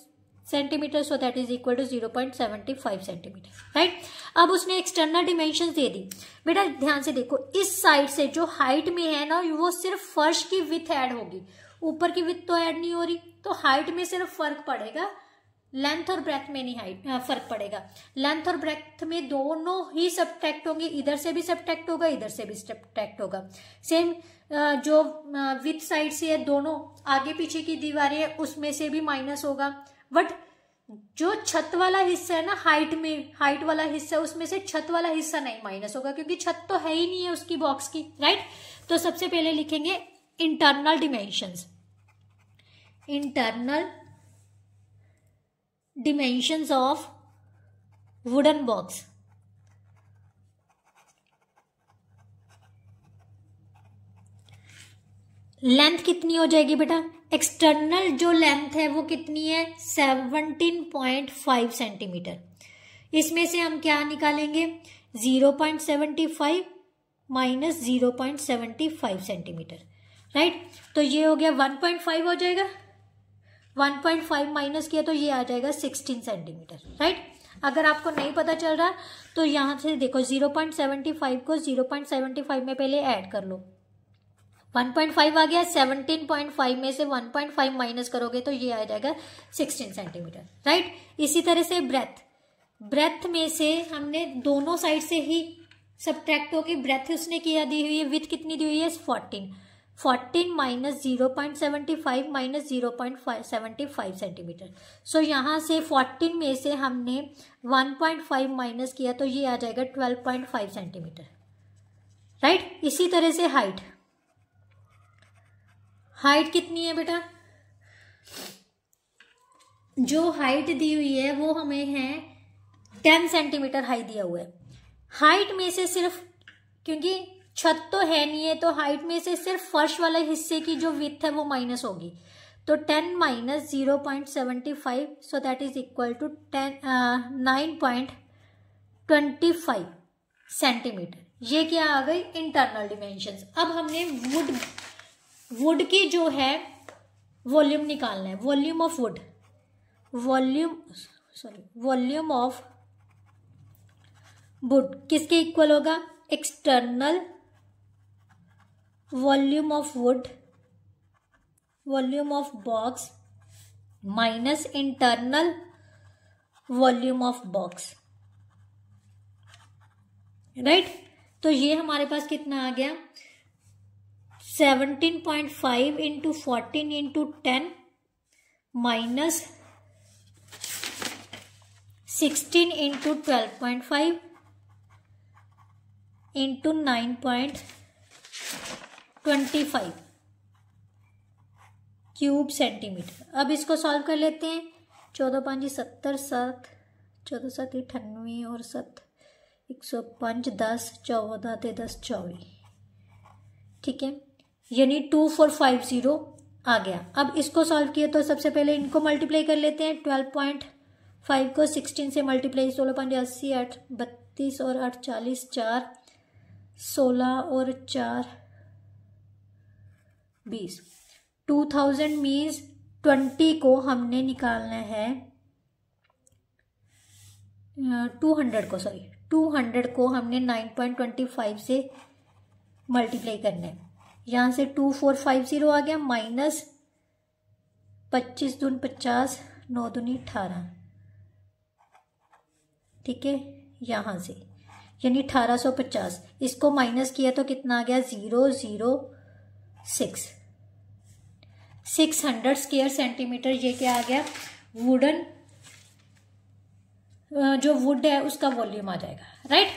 [SPEAKER 1] centimetre, so that is equal to 0.75 centimetre. Right, अब उसने एक्सटर्नल डिमेंशन दे दी। बेटा ध्यान से देखो, इस साइड से जो हाइट में है ना वो सिर्फ फर्श की विथ ऐड होगी, ऊपर की विथ तो ऐड नहीं हो रही, तो हाइट में सिर्फ फर्क पड़ेगा, लेंथ और ब्रेथ में नहीं हाइट फर्क पड़ेगा। लेंथ और ब्रेथ में दोनों ही सब्ट्रैक्ट होंगे, इधर से भी सब्ट्रैक्ट होगा, इधर से भी सब्ट्रैक्ट होगा। सेम जो विथ साइड से है, दोनों आगे पीछे की दीवारें है उसमें से भी माइनस होगा, बट जो छत वाला हिस्सा है ना, हाइट वाला हिस्सा, उसमें से छत वाला हिस्सा नहीं माइनस होगा, क्योंकि छत तो है ही नहीं है उसकी बॉक्स की। राइट, तो सबसे पहले लिखेंगे internal dimensions. Internal dimensions of wooden box. Length कितनी हो जाएगी बेटा, एक्सटर्नल जो लेंथ है वो कितनी है, 17.5 सेंटीमीटर। इसमें से हम क्या निकालेंगे, 0.75 माइनस 0.75 सेंटीमीटर। राइट, तो ये हो गया 1.5 हो जाएगा, 1.5 माइनस किया तो ये आ जाएगा 16 सेंटीमीटर। राइट, अगर आपको नहीं पता चल रहा तो यहां से देखो 0.75 को 0.75 में पहले ऐड कर लो, 1.5 आ गया, 17.5 में से 1.5 माइनस करोगे तो ये आ जाएगा 16 सेंटीमीटर। राइट, इसी तरह से ब्रेथ में से हमने दोनों साइड से ही सब्ट्रैक्ट होके ब्रेथ उसने किया दी हुई है, विथ कितनी दी हुई है 14 माइनस 0.75 माइनस 0.75 सेंटीमीटर। सो यहाँ से 14 में से हमने 1.5 माइनस किया तो ये आ जाएगा 12.5 सेंटीमीटर। राइट, इसी तरह से हाइट कितनी है बेटा, जो हाइट दी हुई है वो हमें है 10 सेंटीमीटर हाइट दिया हुआ है। हाइट में से सिर्फ, क्योंकि छत तो है नहीं है, तो हाइट में से सिर्फ फर्श वाले हिस्से की जो विड्थ है वो माइनस होगी, तो 10 minus 0.75, so that is equal to 9.25 centimetre. ये क्या आ गई, इंटरनल डिमेंशंस। अब हमने वुड की जो है वॉल्यूम निकालना है, volume of would, volume of would किसके इक्वल होगा, external volume of would, volume of box minus internal volume of box. Right, तो ये हमारे पास कितना आ गया, 17.5 into 14 into 10 minus 16 into 12.5 into 9.25 cube centimetre. अब इसको सॉल्व कर लेते हैं। 14 5 70, 7 14 7 98 और 7 105, 10 14 ते 10 24। ठीक है, यानी 2450 आ गया। अब इसको सॉल्व किया तो सबसे पहले इनको मल्टीप्लाई कर लेते हैं। 12.5 को 16 से मल्टीप्लाई, 16 5 80, 8 32 और 8 40, 4 16 और 4 20। 2000 मीन्स 20 को हमने निकालना है 200 को हमने 9.25 से मल्टीप्लाई करना है। यहाँ से 2450 आ गया, माइनस 25 दून 50, 9 दूनी 18। ठीक है, यहाँ से यानी 1850, इसको माइनस किया तो कितना आ गया, 006 600 स्क्वायर सेंटीमीटर। ये क्या आ गया, वुडन जो वुड है उसका वॉल्यूम आ जाएगा। राइट,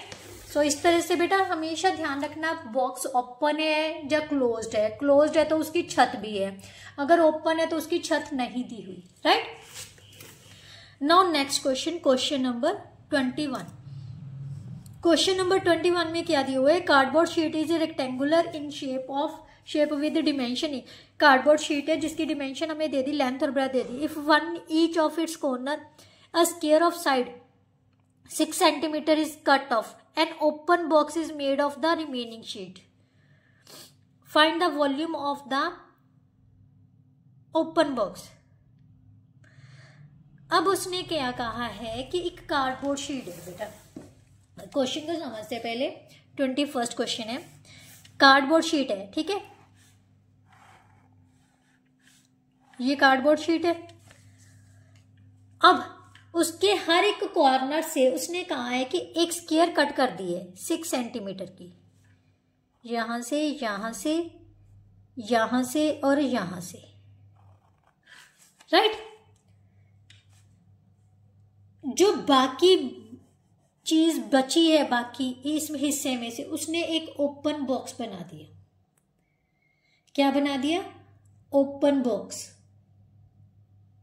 [SPEAKER 1] सो इस तरह से बेटा हमेशा ध्यान रखना, बॉक्स ओपन है या क्लोज्ड है। क्लोज्ड है तो उसकी छत भी है, अगर ओपन है तो उसकी छत नहीं दी हुई, right. Now next question, question number 21। Question number 21 में क्या दिया हुआ है, cardboard sheet is a rectangular in shape with dimension. Cardboard sheet है जिसकी डिमेंशन हमें दे दी, लेंथ और ब्रेथ दे दी। If one each of its corner a square of side 6 centimetre is cut off, an open box is made of the remaining sheet, find the volume of the open box. अब उसने क्या कहा है कि एक कार्डबोर्ड शीट है बेटा, क्वेश्चन को समझते हैं पहले। 21st क्वेश्चन है, कार्डबोर्ड शीट है, ठीक है, ये कार्डबोर्ड शीट है। अब उसके हर एक कॉर्नर से उसने कहा है कि एक स्क्वायर कट कर दी है 6 सेंटीमीटर की, यहां से यहां से यहां से और यहां से, राइट। जो बाकी चीज बची है बाकी इस हिस्से में से उसने एक ओपन बॉक्स बना दिया। क्या बना दिया, ओपन बॉक्स।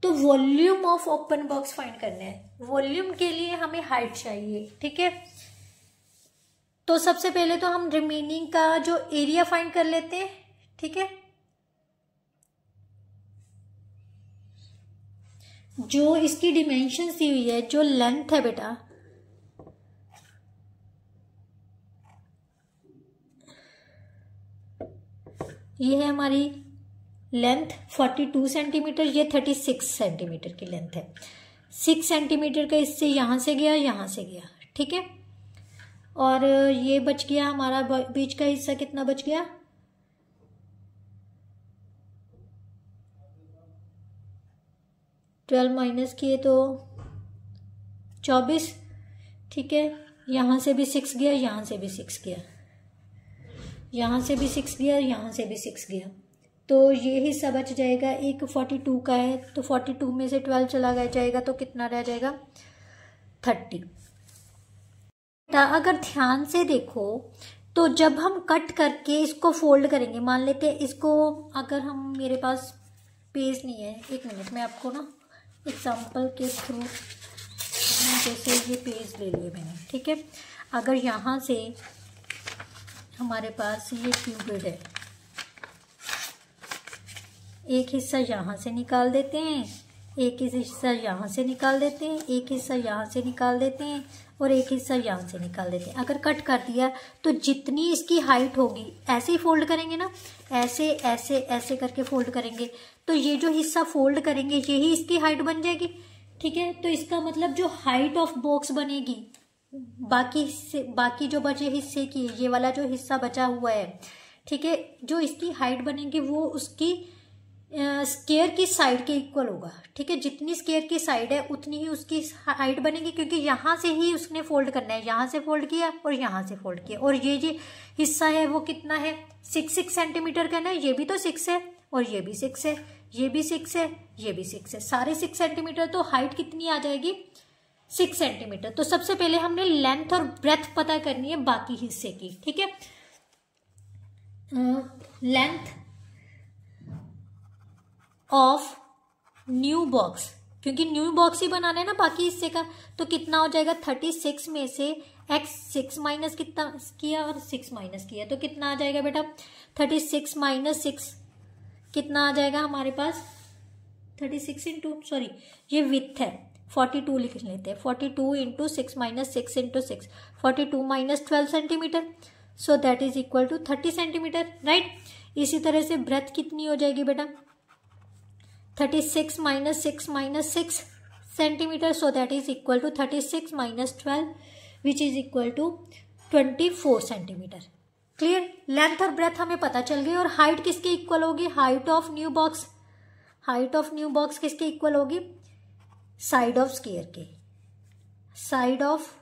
[SPEAKER 1] तो volume of open box find करना है। वॉल्यूम के लिए हमें हाइट चाहिए, ठीक है। तो सबसे पहले तो हम रिमेनिंग का जो एरिया फाइंड कर लेते हैं, ठीक है। जो इसकी डिमेंशन दी हुई है, जो लेंथ है बेटा, ये है हमारी लेंथ 42 सेंटीमीटर, ये 36 सेंटीमीटर की लेंथ है। 6 सेंटीमीटर का इससे यहां से गया, यहां से गया, ठीक है। और ये बच गया हमारा बीच का हिस्सा, कितना बच गया, 12 माइनस किए तो 24, ठीक है। यहां से भी 6 गया, यहां से भी 6 गया, यहां से भी 6 गया, यहां से भी 6 गया, तो ये हिस्सा बच जाएगा। एक 42 का है तो 42 में से 12 चला जाएगा तो कितना रह जाएगा, 30। अगर ध्यान से देखो तो जब हम कट करके इसको फोल्ड करेंगे, मान लेते हैं इसको, अगर हम, मेरे पास पेज नहीं है, एक मिनट मैं आपको ना एग्जाम्पल के थ्रू, जैसे ये पेज ले लिए मैंने, ठीक है। अगर यहाँ से हमारे पास ये क्यूबिड है, एक हिस्सा यहाँ से निकाल देते हैं, एक हिस्सा यहाँ से निकाल देते हैं, एक हिस्सा यहाँ से निकाल देते हैं और एक हिस्सा यहाँ से निकाल देते हैं। अगर कट कर दिया तो जितनी इसकी हाइट होगी, ऐसे ही फोल्ड करेंगे ना, ऐसे ऐसे ऐसे करके फोल्ड करेंगे, तो ये जो हिस्सा फोल्ड करेंगे यही इसकी हाइट बन जाएगी, ठीक है। तो इसका मतलब जो हाइट ऑफ बॉक्स बनेगी बाकी जो बचे हिस्से की, ये वाला जो हिस्सा बचा हुआ है, ठीक है, जो इसकी हाइट बनेगी वो उसकी स्क्वायर की साइड के इक्वल होगा, ठीक है। जितनी स्क्वायर की साइड है उतनी ही उसकी हाइट बनेगी, क्योंकि यहाँ से ही उसने फोल्ड करना है, यहाँ से फोल्ड किया और यहाँ से फोल्ड किया, और ये जो हिस्सा है वो कितना है, 6 सेंटीमीटर का ना, ये भी तो 6 है और ये भी 6 है, ये भी 6 है, ये भी 6 है, सारे 6 सेंटीमीटर। तो हाइट कितनी आ जाएगी, 6 सेंटीमीटर। तो सबसे पहले हमने लेंथ और ब्रेथ पता करनी है बाकी हिस्से की, ठीक है। लेंथ ऑफ न्यू बॉक्स, क्योंकि न्यू बॉक्स ही बनाना है ना बाकी हिस्से का, तो कितना हो जाएगा, 36 में से x 6 माइनस कितना किया और 6 माइनस किया, तो कितना आ जाएगा बेटा, 36 माइनस 6 कितना आ जाएगा हमारे पास, 36 इंटू, सॉरी ये विथ है, 42 लिख लेते हैं, 42 into 6 minus 6 into 6, 42 minus 12 centimetre, so that is equal to 30 centimetre, right. इसी तरह से ब्रेथ कितनी हो जाएगी बेटा, 36 minus 6 centimetre, so that is equal to 36 minus 12 which is equal to 24 centimetre. Clear, length और ब्रेथ हमें पता चल गई। और हाइट किसके इक्वल होगी, height of new box, height of new box किसके इक्वल होगी, साइड ऑफ स्क्वायर के, side of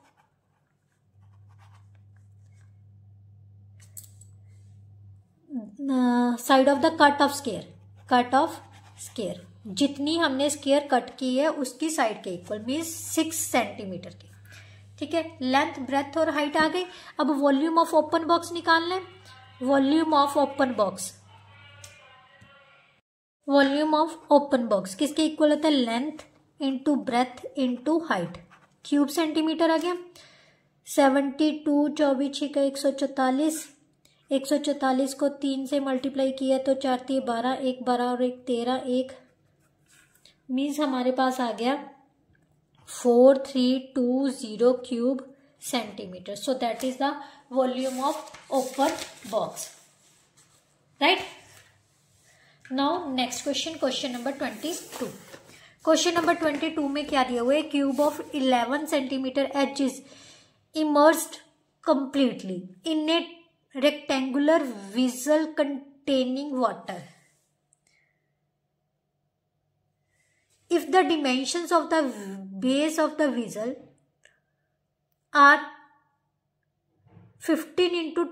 [SPEAKER 1] the cut off square, cut off square, जितनी हमने स्क्वायर कट की है उसकी साइड के इक्वल, मीन्स 6 सेंटीमीटर की, ठीक है, लेंथ, ब्रेथ और हाइट आ गई। अब वॉल्यूम ऑफ ओपन बॉक्स निकालना है। Volume of open box, volume of open box किसके इक्वल होता है? Length into breadth into height, cube centimetre आ गया। 72, 24 का 144, 144 को 3 से मल्टीप्लाई किया तो 4 3 12, 1 12 और 1 13, 1 मीन्स हमारे पास आ गया 4320 cube centimetre. So that is the volume of open box, right. Now next question, question number 22। Question number 22 में क्या दिया हुआ है? Cube of 11 centimetre edge is immersed completely in a rectangular vessel containing water. If the dimensions of the base of the vessel are 15 into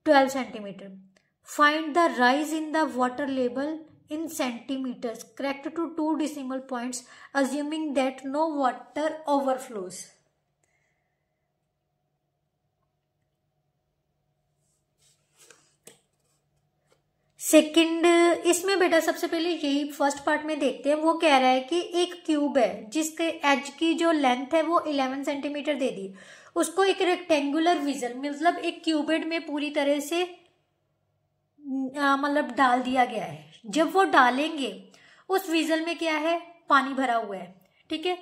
[SPEAKER 1] 12 centimeter, find the rise in the water level in centimeters correct to 2 decimal points assuming that no water overflows. Second, इसमें बेटा सबसे पहले यही फर्स्ट पार्ट में देखते हैं। वो कह रहा है कि एक क्यूब है जिसके एज की जो लेंथ है वो 11 सेंटीमीटर दे दी, उसको एक रेक्टेंगुलर विजल मतलब एक क्यूबिड में पूरी तरह से मतलब डाल दिया गया है। जब वो डालेंगे उस विजल में क्या है? पानी भरा हुआ है, ठीक है।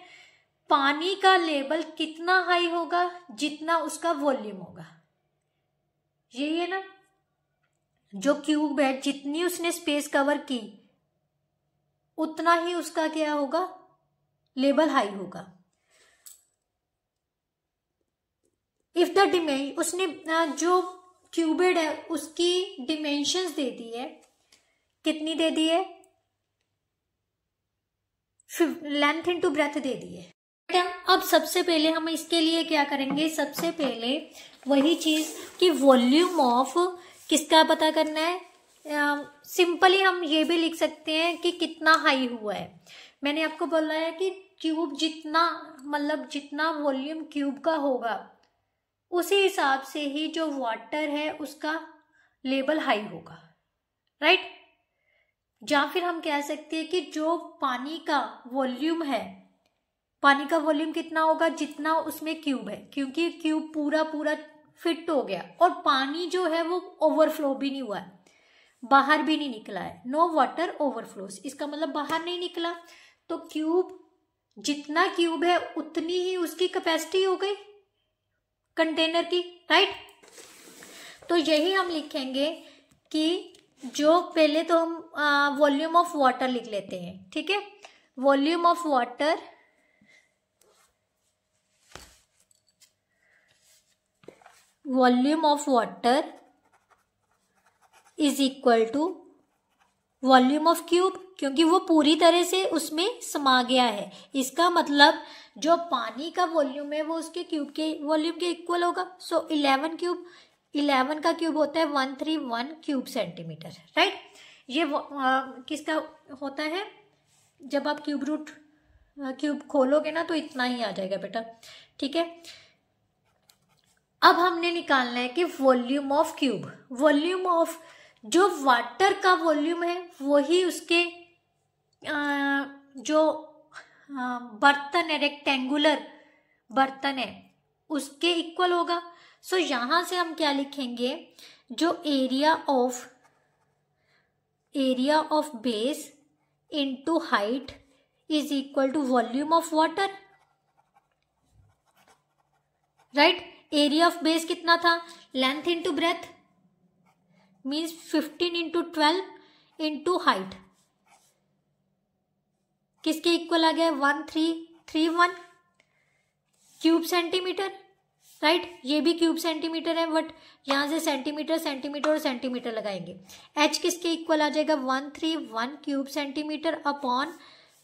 [SPEAKER 1] पानी का लेवल कितना हाई होगा? जितना उसका वॉल्यूम होगा, यही है ना। जो क्यूब है जितनी उसने स्पेस कवर की उतना ही उसका क्या होगा? लेवल हाई होगा। इफ द डिमेंशन, उसने जो क्यूबिड है उसकी डिमेंशंस दे दी है, कितनी दे दी है? लेंथ इंटू ब्रेथ दे दी है। अब सबसे पहले हम इसके लिए क्या करेंगे? सबसे पहले वही चीज कि वॉल्यूम ऑफ किसका पता करना है। सिंपली हम ये भी लिख सकते हैं कि कितना हाई हुआ है। मैंने आपको बोला है कि क्यूब जितना मतलब जितना वॉल्यूम क्यूब का होगा उसी हिसाब से ही जो वाटर है उसका लेवल हाई होगा, राइट। या फिर हम कह सकते हैं कि जो पानी का वॉल्यूम है, पानी का वॉल्यूम कितना होगा? जितना उसमें क्यूब है, क्योंकि क्यूब पूरा पूरा फिट हो गया और पानी जो है वो ओवरफ्लो भी नहीं हुआ है, बाहर भी नहीं निकला है। नो वाटर ओवरफ्लोस, इसका मतलब बाहर नहीं निकला। तो क्यूब, जितना क्यूब है उतनी ही उसकी कैपेसिटी हो गई कंटेनर की, राइट। तो यही हम लिखेंगे कि जो पहले तो हम वॉल्यूम ऑफ वाटर लिख लेते हैं, ठीक है। Volume of water volume of water is equal to volume of cube, क्योंकि वो पूरी तरह से उसमें समा गया है। इसका मतलब जो पानी का वॉल्यूम है वो उसके क्यूब के वॉल्यूम के इक्वल होगा। सो 11 क्यूब, 11 का क्यूब होता है 131 क्यूब सेंटीमीटर, राइट। ये किसका होता है? जब आप क्यूब खोलोगे ना तो इतना ही आ जाएगा बेटा, ठीक है। अब हमने निकालना है कि volume of cube, volume of जो वाटर का वॉल्यूम है वही उसके जो बर्तन है, रेक्टेंगुलर बर्तन है, उसके इक्वल होगा। सो यहां से हम क्या लिखेंगे? जो area of base into height is equal to volume of water, right. Area of base कितना था? Length into breadth means 15 into 12 into height, किसके इक्वल आ गया? 1331 क्यूब सेंटीमीटर, राइट। ये भी क्यूब सेंटीमीटर है बट यहां से सेंटीमीटर सेंटीमीटर और सेंटीमीटर लगाएंगे। एच किसके इक्वल आ जाएगा? 131 cube centimetre upon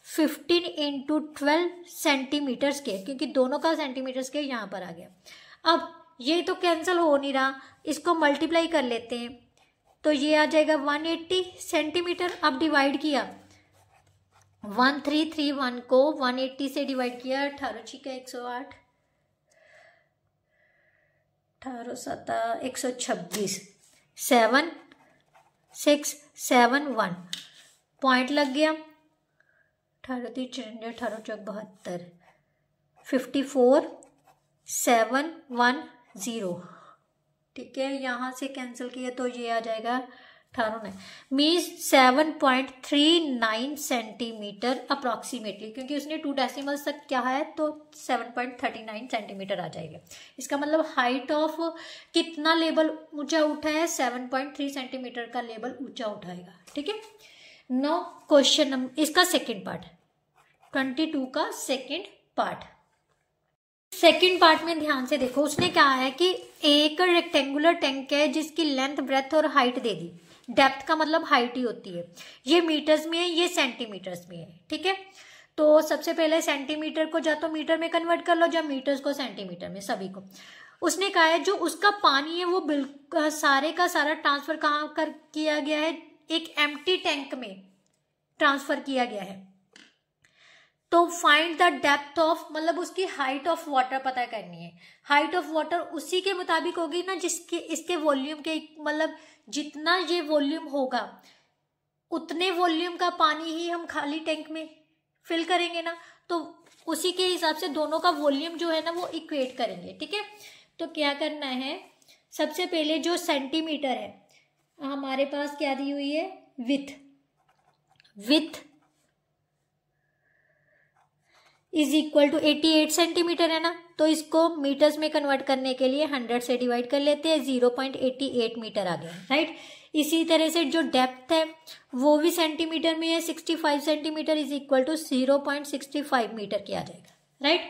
[SPEAKER 1] 15 into 12 centimetre square, क्योंकि दोनों का सेंटीमीटर स्क्वायर यहां पर आ गया। अब ये तो कैंसिल हो नहीं रहा, इसको मल्टीप्लाई कर लेते हैं तो ये आ जाएगा 180 सेंटीमीटर। अब डिवाइड किया, 1331 को 180 से डिवाइड किया, 18 का 108, 18 7 126 7 6 7 1 पॉइंट लग गया। 18 3 94 18 चौक 72 54 7 1 0। ठीक है, यहाँ से कैंसिल किया तो ये आ जाएगा 18 मीन्स 7.39 सेंटीमीटर अप्रॉक्सीमेटली, क्योंकि उसने 2 डेसिमल्स तक क्या है तो 7.39 सेंटीमीटर आ जाएगा। इसका मतलब हाइट ऑफ कितना लेवल ऊंचा उठा है, 7.3 सेंटीमीटर का लेवल ऊंचा उठाएगा। ठीक है, नो क्वेश्चन नंबर इसका सेकेंड पार्ट 22 का सेकेंड पार्ट। सेकेंड पार्ट में ध्यान से देखो, उसने कहा है कि एक रेक्टेंगुलर टैंक है जिसकी लेंथ ब्रेथ और हाइट दे दी। डेप्थ का मतलब हाइट ही होती है। ये मीटर्स में है, ये सेंटीमीटर्स में है। ठीक है, तो सबसे पहले सेंटीमीटर को या तो मीटर में कन्वर्ट कर लो या मीटर्स को सेंटीमीटर में, सभी को। उसने कहा है जो उसका पानी है वो बिल्कुल सारे का सारा ट्रांसफर कहाँ कर किया गया है, एक एम्प्टी टैंक में ट्रांसफर किया गया है। तो फाइंड द डेप्थ ऑफ, मतलब उसकी हाइट ऑफ वाटर पता करनी है। हाइट ऑफ वाटर उसी के मुताबिक होगी ना जिसके इसके वॉल्यूम के, मतलब जितना ये वॉल्यूम होगा उतने वॉल्यूम का पानी ही हम खाली टैंक में फिल करेंगे ना, तो उसी के हिसाब से दोनों का वॉल्यूम जो है ना वो इक्वेट करेंगे। ठीक है, तो क्या करना है, सबसे पहले जो सेंटीमीटर है हमारे पास क्या दी हुई है, width is equal to 88 centimetre है ना, तो इसको मीटर्स में कन्वर्ट करने के लिए 100 से डिवाइड कर लेते हैं, 0.88 मीटर आ गया। राइट, इसी तरह से जो डेप्थ है वो भी सेंटीमीटर में है, 65 centimetre is equal to 0.65 metre किया जाएगा। राइट,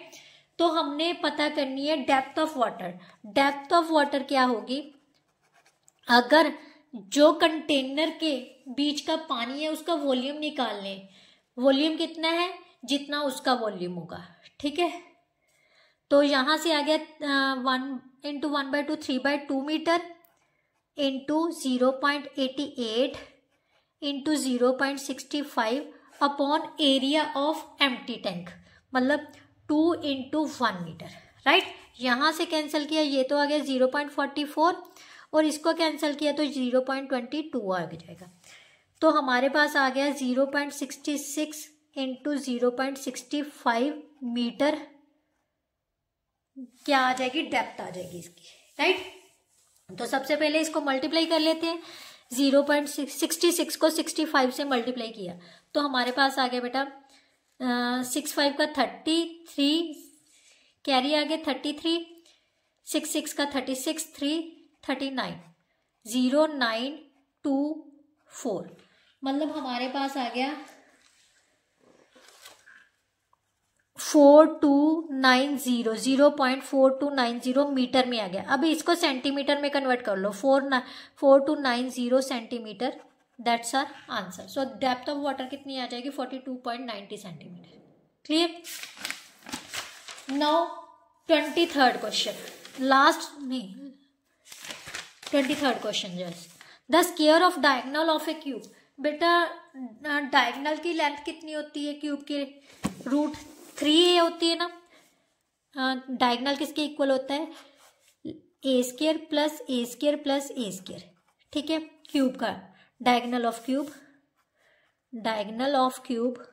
[SPEAKER 1] तो हमने पता करनी है depth of water. Depth of water क्या होगी, अगर जो कंटेनर के बीच का पानी है उसका वॉल्यूम निकाल लें, वॉल्यूम कितना है जितना उसका वॉल्यूम होगा। ठीक है, तो यहां से आ गया 1 into 1/2 3/2 metre into 0.88 into 0.65 upon area of empty tank, मतलब 2 इंटू 1 मीटर। राइट, यहां से कैंसिल किया ये तो आ गया 0.44 और इसको कैंसिल किया तो 0.22 आ जाएगा। तो हमारे पास आ गया 0.66 इंटू 0.65 मीटर क्या आ जाएगी, डेप्थ आ जाएगी इसकी। राइट, तो सबसे पहले इसको मल्टीप्लाई कर लेते हैं। 0.66 को 65 से मल्टीप्लाई किया तो हमारे पास आ गया बेटा 65 का 33 कैरी आ गया 33, 66 का 36 3 39 0924, मतलब हमारे पास आ गया 4290 0.4290 मीटर में आ गया। अब इसको सेंटीमीटर में कन्वर्ट कर लो, 4290 centimetre, that's our answer. So depth of water कितनी आ जाएगी, 42.90 centimetre. Clear. Now 23rd question, last नहीं 23rd question just, the square of diagonal of a cube. बेटा डायगोनल की लेंथ कितनी होती है क्यूब के, √3 होती है ना। डायगोनल किसके इक्वल होता है, a² plus a² plus a²। ठीक है, क्यूब का diagonal of cube,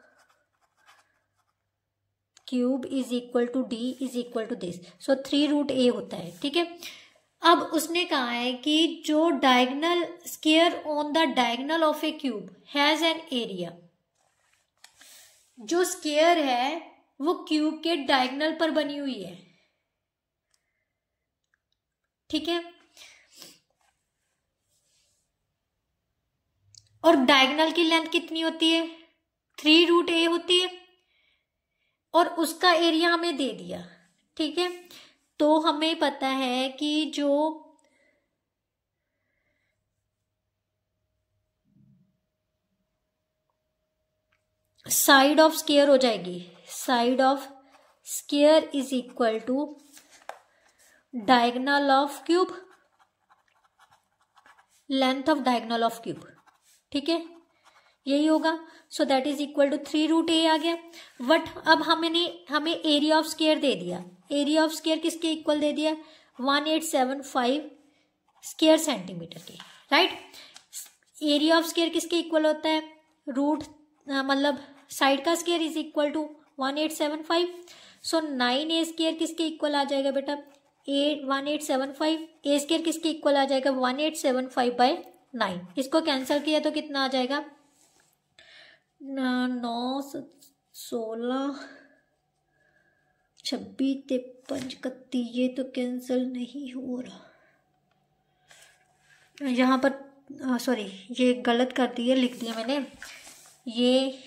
[SPEAKER 1] cube is equal to d is equal to this, so 3√a होता है। ठीक है, अब उसने कहा है कि जो diagonal square on the diagonal of a cube has an area, जो स्क्वायर है वो क्यूब के डायगोनल पर बनी हुई है। ठीक है, और डायगोनल की लेंथ कितनी होती है, 3√a होती है, और उसका एरिया हमें दे दिया। ठीक है, तो हमें पता है कि जो साइड ऑफ स्क्वायर हो जाएगी, side of square is equal to diagonal of cube, length of diagonal of cube. ठीक है, यही होगा। So that is equal to 3√a आ गया। बट अब हमें एरिया ऑफ स्क्वायर दे दिया, एरिया ऑफ स्क्वायर किसके इक्वल दे दिया, 1875 स्क्वायर सेंटीमीटर की, राइट। एरिया ऑफ स्क्वायर किसके इक्वल होता है, रूट मतलब साइड का square is equal to 1875। So 9a square किसके इक्वल आ जाएगा बेटा, 1875। ए स्क्वायर किसके इक्वल आ जाएगा, 1875/9। इसको कैंसिल किया तो कितना आ जाएगा, 9 16 26 53 31। ये तो कैंसिल नहीं हो रहा यहाँ पर, सॉरी ये गलत कर दिया, लिख दिया मैंने। ये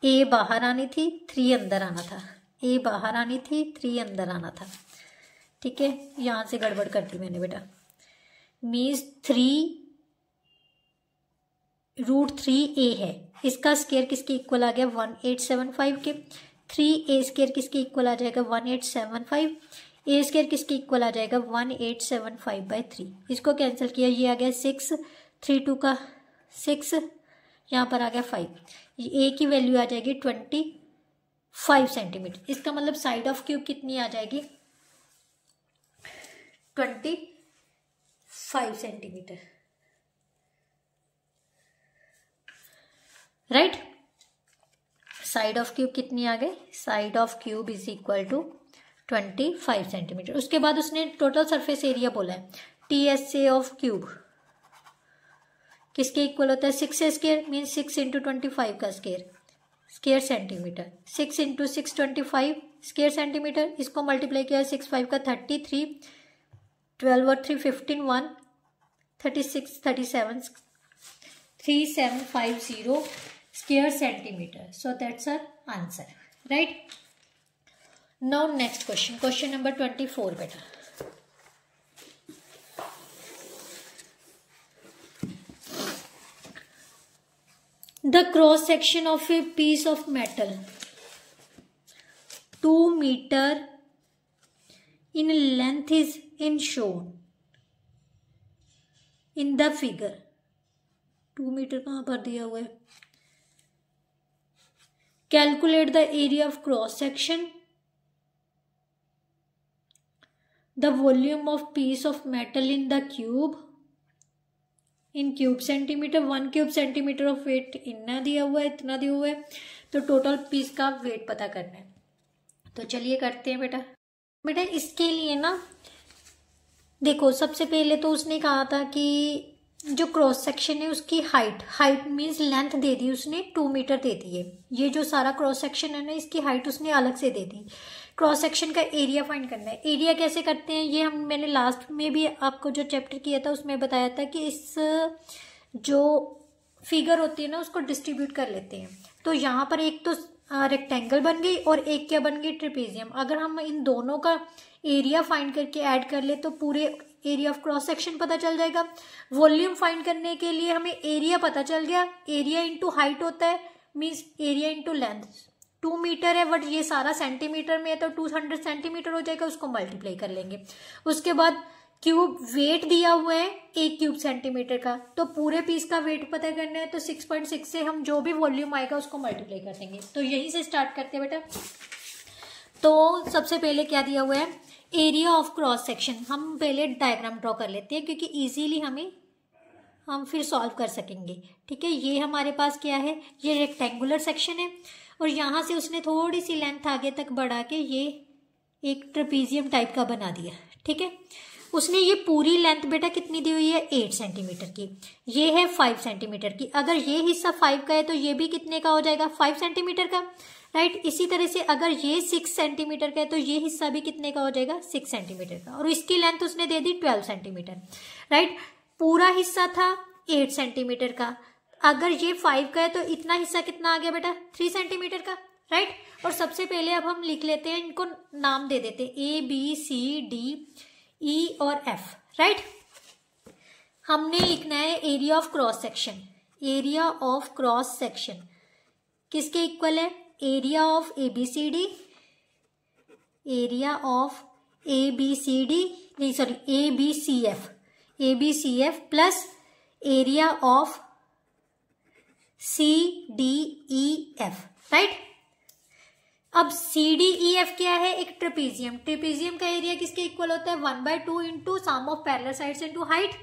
[SPEAKER 1] ए बाहर आनी थी, 3 अंदर आना था। ए बाहर आनी थी, 3 अंदर आना था, ठीक है। यहाँ से गड़बड़ कर दी मैंने बेटा। मीन्स 3√3a है, इसका स्क्वायर किसके इक्वल आ गया, 1875 के। 3a स्क्वायर किसके इक्वल आ जाएगा, 1875। ए स्क्वायर किसके इक्वल आ जाएगा, 1875/3। इसको कैंसिल किया, ये आ गया 6, 3 2 का 6, यहाँ पर आ गया 5। ए की वैल्यू आ जाएगी 25 सेंटीमीटर। इसका मतलब साइड ऑफ क्यूब कितनी आ जाएगी, 25 centimetre, right. Side of cube कितनी आ गई, side of cube is equal to 25 centimetre. उसके बाद उसने टोटल सरफेस एरिया बोला है, TSA ऑफ क्यूब किसके इक्वल होता है, 6 स्क्वायर मीन्स 6 × 25 का स्क्वायर सेंटीमीटर। 6 × 6 25 square centimetre. इसको मल्टीप्लाई किया 6 5 का 33, 12 और 3 15 1 36 37 3750 square centimetre. So that's our answer, right. Now next question, question number 24 बेटा। The cross section of a piece of metal 2 meter in length is shown in the figure। 2 metre कहाँ पर दिया हुआ है, calculate the area of cross section, the volume of piece of metal in the cube in cube centimetre. 1 cube centimetre of weight इतना दिया हुआ है, इतना दिया हुआ है, तो टोटल पीस का वेट पता करना है। तो चलिए करते हैं बेटा। इसके लिए ना देखो, सबसे पहले तो उसने कहा था कि जो क्रॉस सेक्शन है उसकी हाइट मीन्स लेंथ दे दी उसने, 2 मीटर दे दी है। ये जो सारा क्रॉस सेक्शन है ना, इसकी हाइट उसने अलग से दे दी। क्रॉस सेक्शन का एरिया फाइंड करना है। एरिया कैसे करते हैं, ये मैंने लास्ट में भी आपको जो चैप्टर किया था उसमें बताया था कि इस जो फिगर होती है ना उसको डिस्ट्रीब्यूट कर लेते हैं। तो यहाँ पर एक तो रेक्टेंगल बन गई और एक क्या बन गई, ट्रेपेजियम। अगर हम इन दोनों का एरिया फाइंड करके ऐड कर ले तो पूरे एरिया ऑफ क्रॉस सेक्शन पता चल जाएगा। वॉल्यूम फाइंड करने के लिए हमें एरिया पता चल गया, एरिया इंटू हाइट होता है means area into length. 2 metre है बट ये सारा सेंटीमीटर में है तो 200 सेंटीमीटर हो जाएगा, उसको मल्टीप्लाई कर लेंगे। उसके बाद क्यूब वेट दिया हुआ है 1 क्यूब सेंटीमीटर का, तो पूरे पीस का वेट पता करना है तो 6.6 से हम जो भी वॉल्यूम आएगा उसको मल्टीप्लाई कर देंगे। तो यहीं से स्टार्ट करते हैं बेटा। तो सबसे पहले क्या दिया हुआ है, एरिया ऑफ क्रॉस सेक्शन। हम पहले डायग्राम ड्रॉ कर लेते हैं क्योंकि इजीली हम फिर सॉल्व कर सकेंगे, ठीक है। ये हमारे पास क्या है, ये रेक्टेंगुलर सेक्शन है और यहाँ से उसने थोड़ी सी लेंथ आगे तक बढ़ा के ये एक ट्रेपेजियम टाइप का बना दिया, ठीक है। उसने ये पूरी लेंथ बेटा कितनी दी हुई है, 8 सेंटीमीटर की। ये है 5 सेंटीमीटर की। अगर ये हिस्सा 5 का है तो ये भी कितने का हो जाएगा, 5 सेंटीमीटर का, राइट। इसी तरह से अगर ये 6 सेंटीमीटर का है तो ये हिस्सा भी कितने का हो जाएगा, 6 सेंटीमीटर का। और इसकी लेंथ उसने दे दी 12 सेंटीमीटर, राइट। पूरा हिस्सा था 8 सेंटीमीटर का, अगर ये 5 का है तो इतना हिस्सा कितना आ गया बेटा, 3 सेंटीमीटर का, राइट। और सबसे पहले अब हम लिख लेते हैं, इनको नाम दे देते हैं ABCDE और F, राइट। हमने लिखना है area of cross section. Area of cross section किसके इक्वल है, area of ABCD, area of ABCD नहीं sorry ABCF plus area of CDEF, right. अब CDEF क्या है, एक ट्रेपीजियम। ट्रेपीजियम का एरिया किसके इक्वल होता है, 1/2 into sum of parallel sides into height.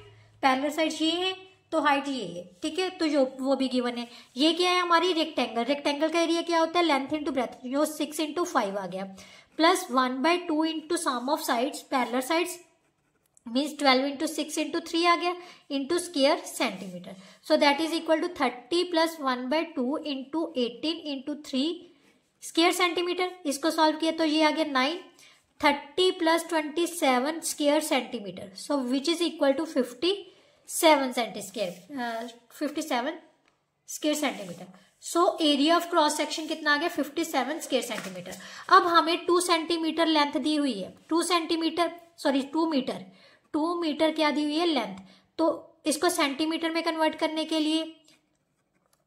[SPEAKER 1] Parallel sides ये है तो हाइट ये है, ठीक है, तो जो वो भी गिवन है। ये क्या है हमारी रेक्टेंगल। रेक्टेंगल का एरिया क्या होता है, लेंथ इंटू ब्रेथ, जो 6 इंटू 5 आ गया, plus 1/2 into sum of sides, parallel sides means 12 into 6 into 3 आ गया, into square centimetre. So that is equal to 30 plus 1/2 into 18 into 3 square centimetre. इसको सॉल्व किया तो ये आ गया 9, 30 plus 27 square centimetre, so which is equal to 57 square centimetre. So area of cross section कितना आ गया, 57 स्क्वायर सेंटीमीटर। अब हमें 2 सेंटीमीटर लेंथ दी हुई है, 2 मीटर क्या दी हुई है, लेंथ। तो इसको सेंटीमीटर में कन्वर्ट करने के लिए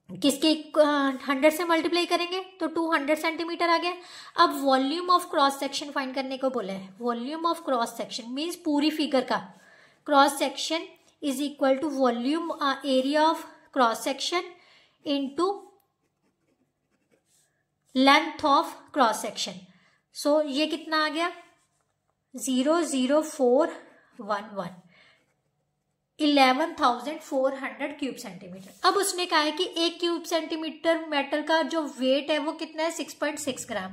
[SPEAKER 1] किसके 100 से मल्टीप्लाई करेंगे तो 200 सेंटीमीटर आ गया। अब volume of cross section find करने को बोला है। Volume of cross section means पूरी फिगर का cross section is equal to volume area of cross section into length of cross section. So ये कितना आ गया, 00411 11,400 क्यूब सेंटीमीटर। अब उसने कहा है कि 1 क्यूब सेंटीमीटर मेटल का जो वेट है वो कितना है, 6.6 ग्राम।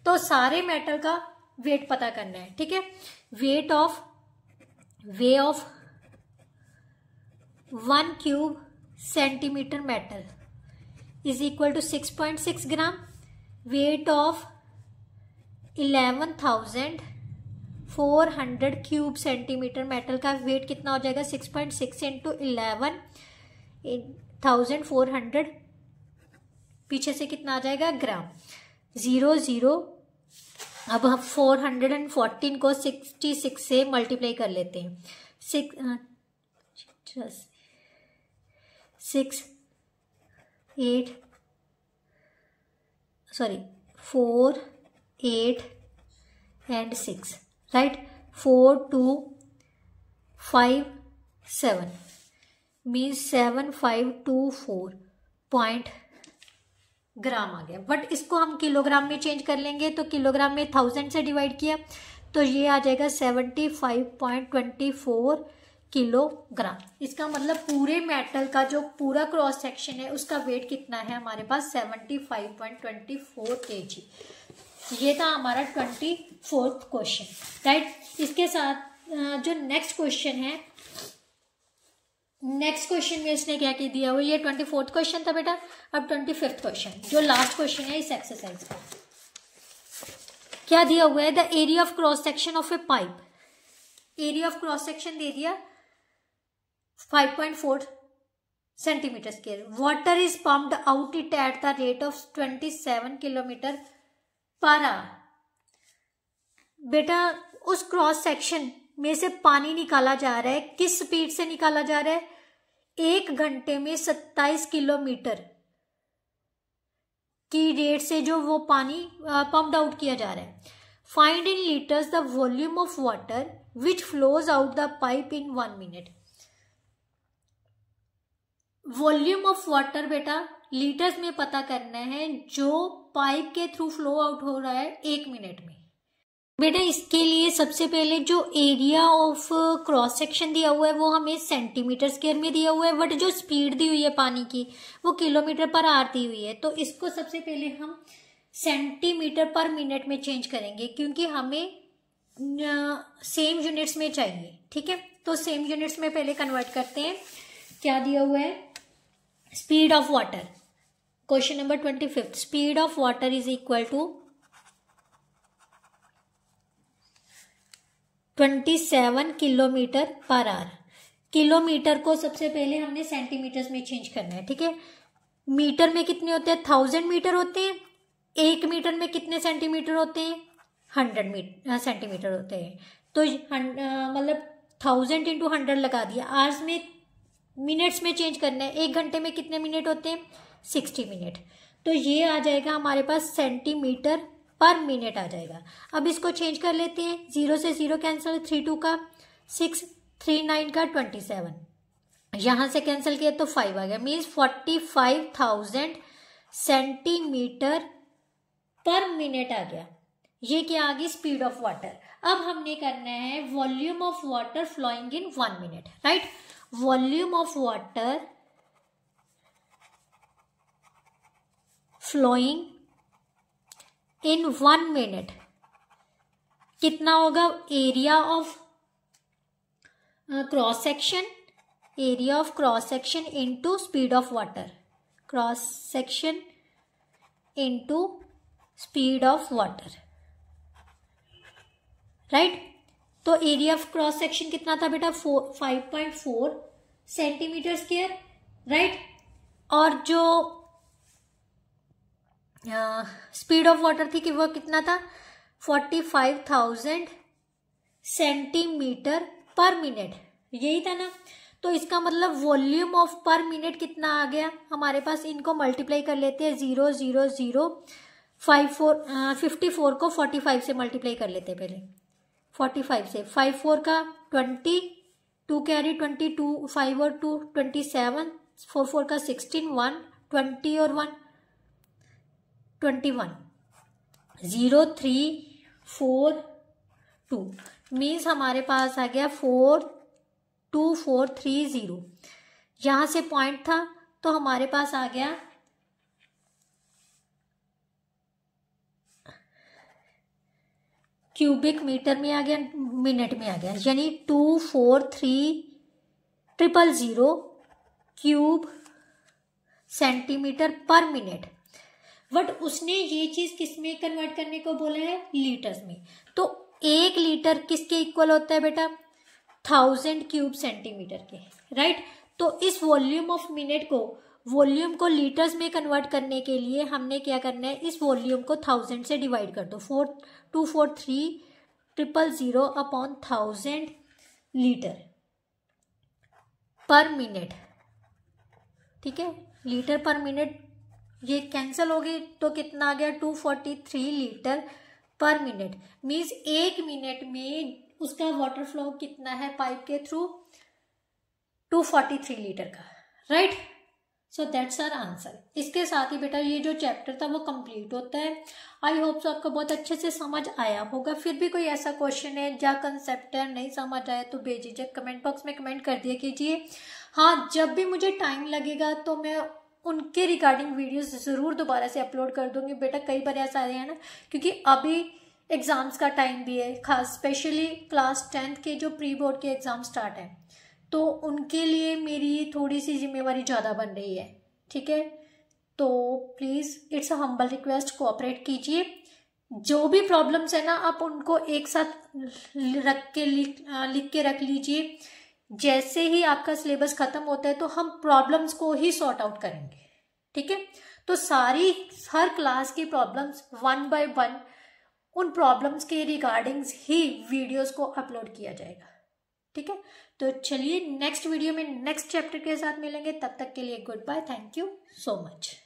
[SPEAKER 1] तो सारे मेटल का वेट पता करना है, ठीक है। Weight of 1 cube centimetre metal is equal to 6.6 gram. Weight of 11,400 cube centimetre metal का वेट कितना हो जाएगा, 6.6 इंटू 11,400, पीछे से कितना आ जाएगा, ग्राम। 0 अब हम 414 को 66 से मल्टीप्लाई कर लेते हैं। 4 8 and 6, right? 4 2 5 7 means 7524 पॉइंट ग्राम आ गया। बट इसको हम किलोग्राम में चेंज कर लेंगे, तो किलोग्राम में 1000 से डिवाइड किया तो ये आ जाएगा 75.24 किलोग्राम। इसका मतलब पूरे मेटल का जो पूरा क्रॉस सेक्शन है उसका वेट कितना है हमारे पास, 75.24 kg। ये था हमारा 24th क्वेश्चन, राइट। इसके साथ जो नेक्स्ट क्वेश्चन है, नेक्स्ट क्वेश्चन में इसने क्या क्या दिया हुआ, ये 24th क्वेश्चन था बेटा। अब 25th क्वेश्चन जो लास्ट क्वेश्चन है इस एक्सरसाइज का, क्या दिया हुआ है, the area of cross section of a pipe. Area of cross section दे दिया 5.4 centimetre square. Water is pumped out it at the rate of 27 kilometre per hour. बेटा उस क्रॉस सेक्शन में से पानी निकाला जा रहा है, किस स्पीड से निकाला जा रहा है, 1 घंटे में 27 किलोमीटर की रेट से जो वो पानी पंप्ड आउट किया जा रहा है। Find in litres the volume of water which flows out the pipe in 1 minute. Volume of water बेटा लीटर्स में पता करना है जो पाइप के थ्रू फ्लो आउट हो रहा है 1 मिनट में। बेटा इसके लिए सबसे पहले जो एरिया ऑफ क्रॉस सेक्शन दिया हुआ है वो हमें सेंटीमीटर स्क्वायर में दिया हुआ है, बट जो स्पीड दी हुई है पानी की वो किलोमीटर पर आवर दी हुई है। तो इसको सबसे पहले हम सेंटीमीटर पर मिनट में चेंज करेंगे, क्योंकि हमें सेम यूनिट्स में चाहिए, ठीक है। तो सेम यूनिट्स में पहले कन्वर्ट करते हैं। क्या दिया हुआ है, speed of water, question number 25, speed of water is equal to 27 kilometre per hour. Kilometre को सबसे पहले हमने सेंटीमीटर्स में चेंज करना है, ठीक है। मीटर में कितने होते हैं, 1000 मीटर होते हैं। 1 मीटर में कितने सेंटीमीटर होते हैं, 100 सेंटीमीटर होते हैं। तो मतलब 1000 इंटू 100 लगा दिया। आवर्स में मिनट्स में चेंज करना है, 1 घंटे में कितने मिनट होते हैं, 60 मिनट। तो ये आ जाएगा हमारे पास सेंटीमीटर पर मिनट आ जाएगा। अब इसको चेंज कर लेते हैं, 0 से 0 कैंसिल, 3 2 का 6, 3 9 का 27, यहां से कैंसिल किया तो 5 आ गया। मीन्स 45,000 सेंटीमीटर पर मिनट आ गया, ये क्या आ गई स्पीड ऑफ वाटर। अब हमने करना है volume of water flowing in 1 minute, right. Volume of water flowing in 1 minute कितना होगा, area of cross section, area of cross section into speed of water, cross section into speed of water, right. तो एरिया ऑफ क्रॉस सेक्शन कितना था बेटा, 5.4 सेंटीमीटर स्क्वायर, राइट। और जो स्पीड ऑफ वाटर थी कि वो कितना था, 45,000 सेंटीमीटर पर मिनट, यही था ना। तो इसका मतलब वॉल्यूम ऑफ पर मिनट कितना आ गया हमारे पास, इनको मल्टीप्लाई कर लेते हैं, 54 को 45 से मल्टीप्लाई कर लेते हैं पहले, 45 से 54 का 20, 2 कैरी 22, 5 और 2 27, 4 का 16, 1 20 और 1 21, 0342 मीन्स हमारे पास आ गया 42430। यहां से पॉइंट था तो हमारे पास आ गया क्यूबिक मीटर में आ गया, मिनट में आ गया, यानी 243000 क्यूब सेंटीमीटर पर मिनट। बट उसने ये चीज किसमें कन्वर्ट करने को बोला है, लीटर्स में। तो 1 लीटर किसके इक्वल होता है बेटा, 1000 क्यूब सेंटीमीटर के, राइट। तो इस वॉल्यूम ऑफ मिनट को, वॉल्यूम को लीटर्स में कन्वर्ट करने के लिए हमने क्या करना है, इस वॉल्यूम को 1000 से डिवाइड कर दो, 243000 अपॉन 1000 लीटर पर मिनट, ठीक है। लीटर पर मिनट ये कैंसिल हो गई तो कितना आ गया, 243 लीटर पर मिनट। मीन्स 1 मिनट में उसका वाटर फ्लो कितना है पाइप के थ्रू, 243 लीटर का, right. So that's our answer. इसके साथ ही बेटा ये जो चैप्टर था वो कंप्लीट होता है। आई होप सो आपको बहुत अच्छे से समझ आया होगा। फिर भी कोई ऐसा क्वेश्चन है या कंसेप्ट है नहीं समझ आया तो बेझिझक कमेंट बॉक्स में कमेंट कर दिया कीजिए। हाँ, जब भी मुझे टाइम लगेगा तो मैं उनके रिगार्डिंग वीडियोस ज़रूर दोबारा से अपलोड कर दूंगी बेटा। कई बार ऐसा आ रहा है ना, क्योंकि अभी एग्ज़ाम्स का टाइम भी है, खास स्पेशली क्लास 10th के जो प्री बोर्ड के एग्ज़ाम स्टार्ट हैं, तो उनके लिए मेरी थोड़ी सी जिम्मेवारी ज़्यादा बन रही है, ठीक है। तो please it's a humble request, cooperate कीजिए। जो भी प्रॉब्लम्स है ना आप उनको एक साथ रख के लिख के रख लीजिए। जैसे ही आपका सिलेबस खत्म होता है तो हम प्रॉब्लम्स को ही सॉर्ट आउट करेंगे, ठीक है। तो हर क्लास की प्रॉब्लम्स 1 by 1 उन प्रॉब्लम्स के रिगार्डिंग्स ही वीडियोस को अपलोड किया जाएगा, ठीक है। तो चलिए नेक्स्ट वीडियो में नेक्स्ट चैप्टर के साथ मिलेंगे, तब तक के लिए goodbye, thank you so much.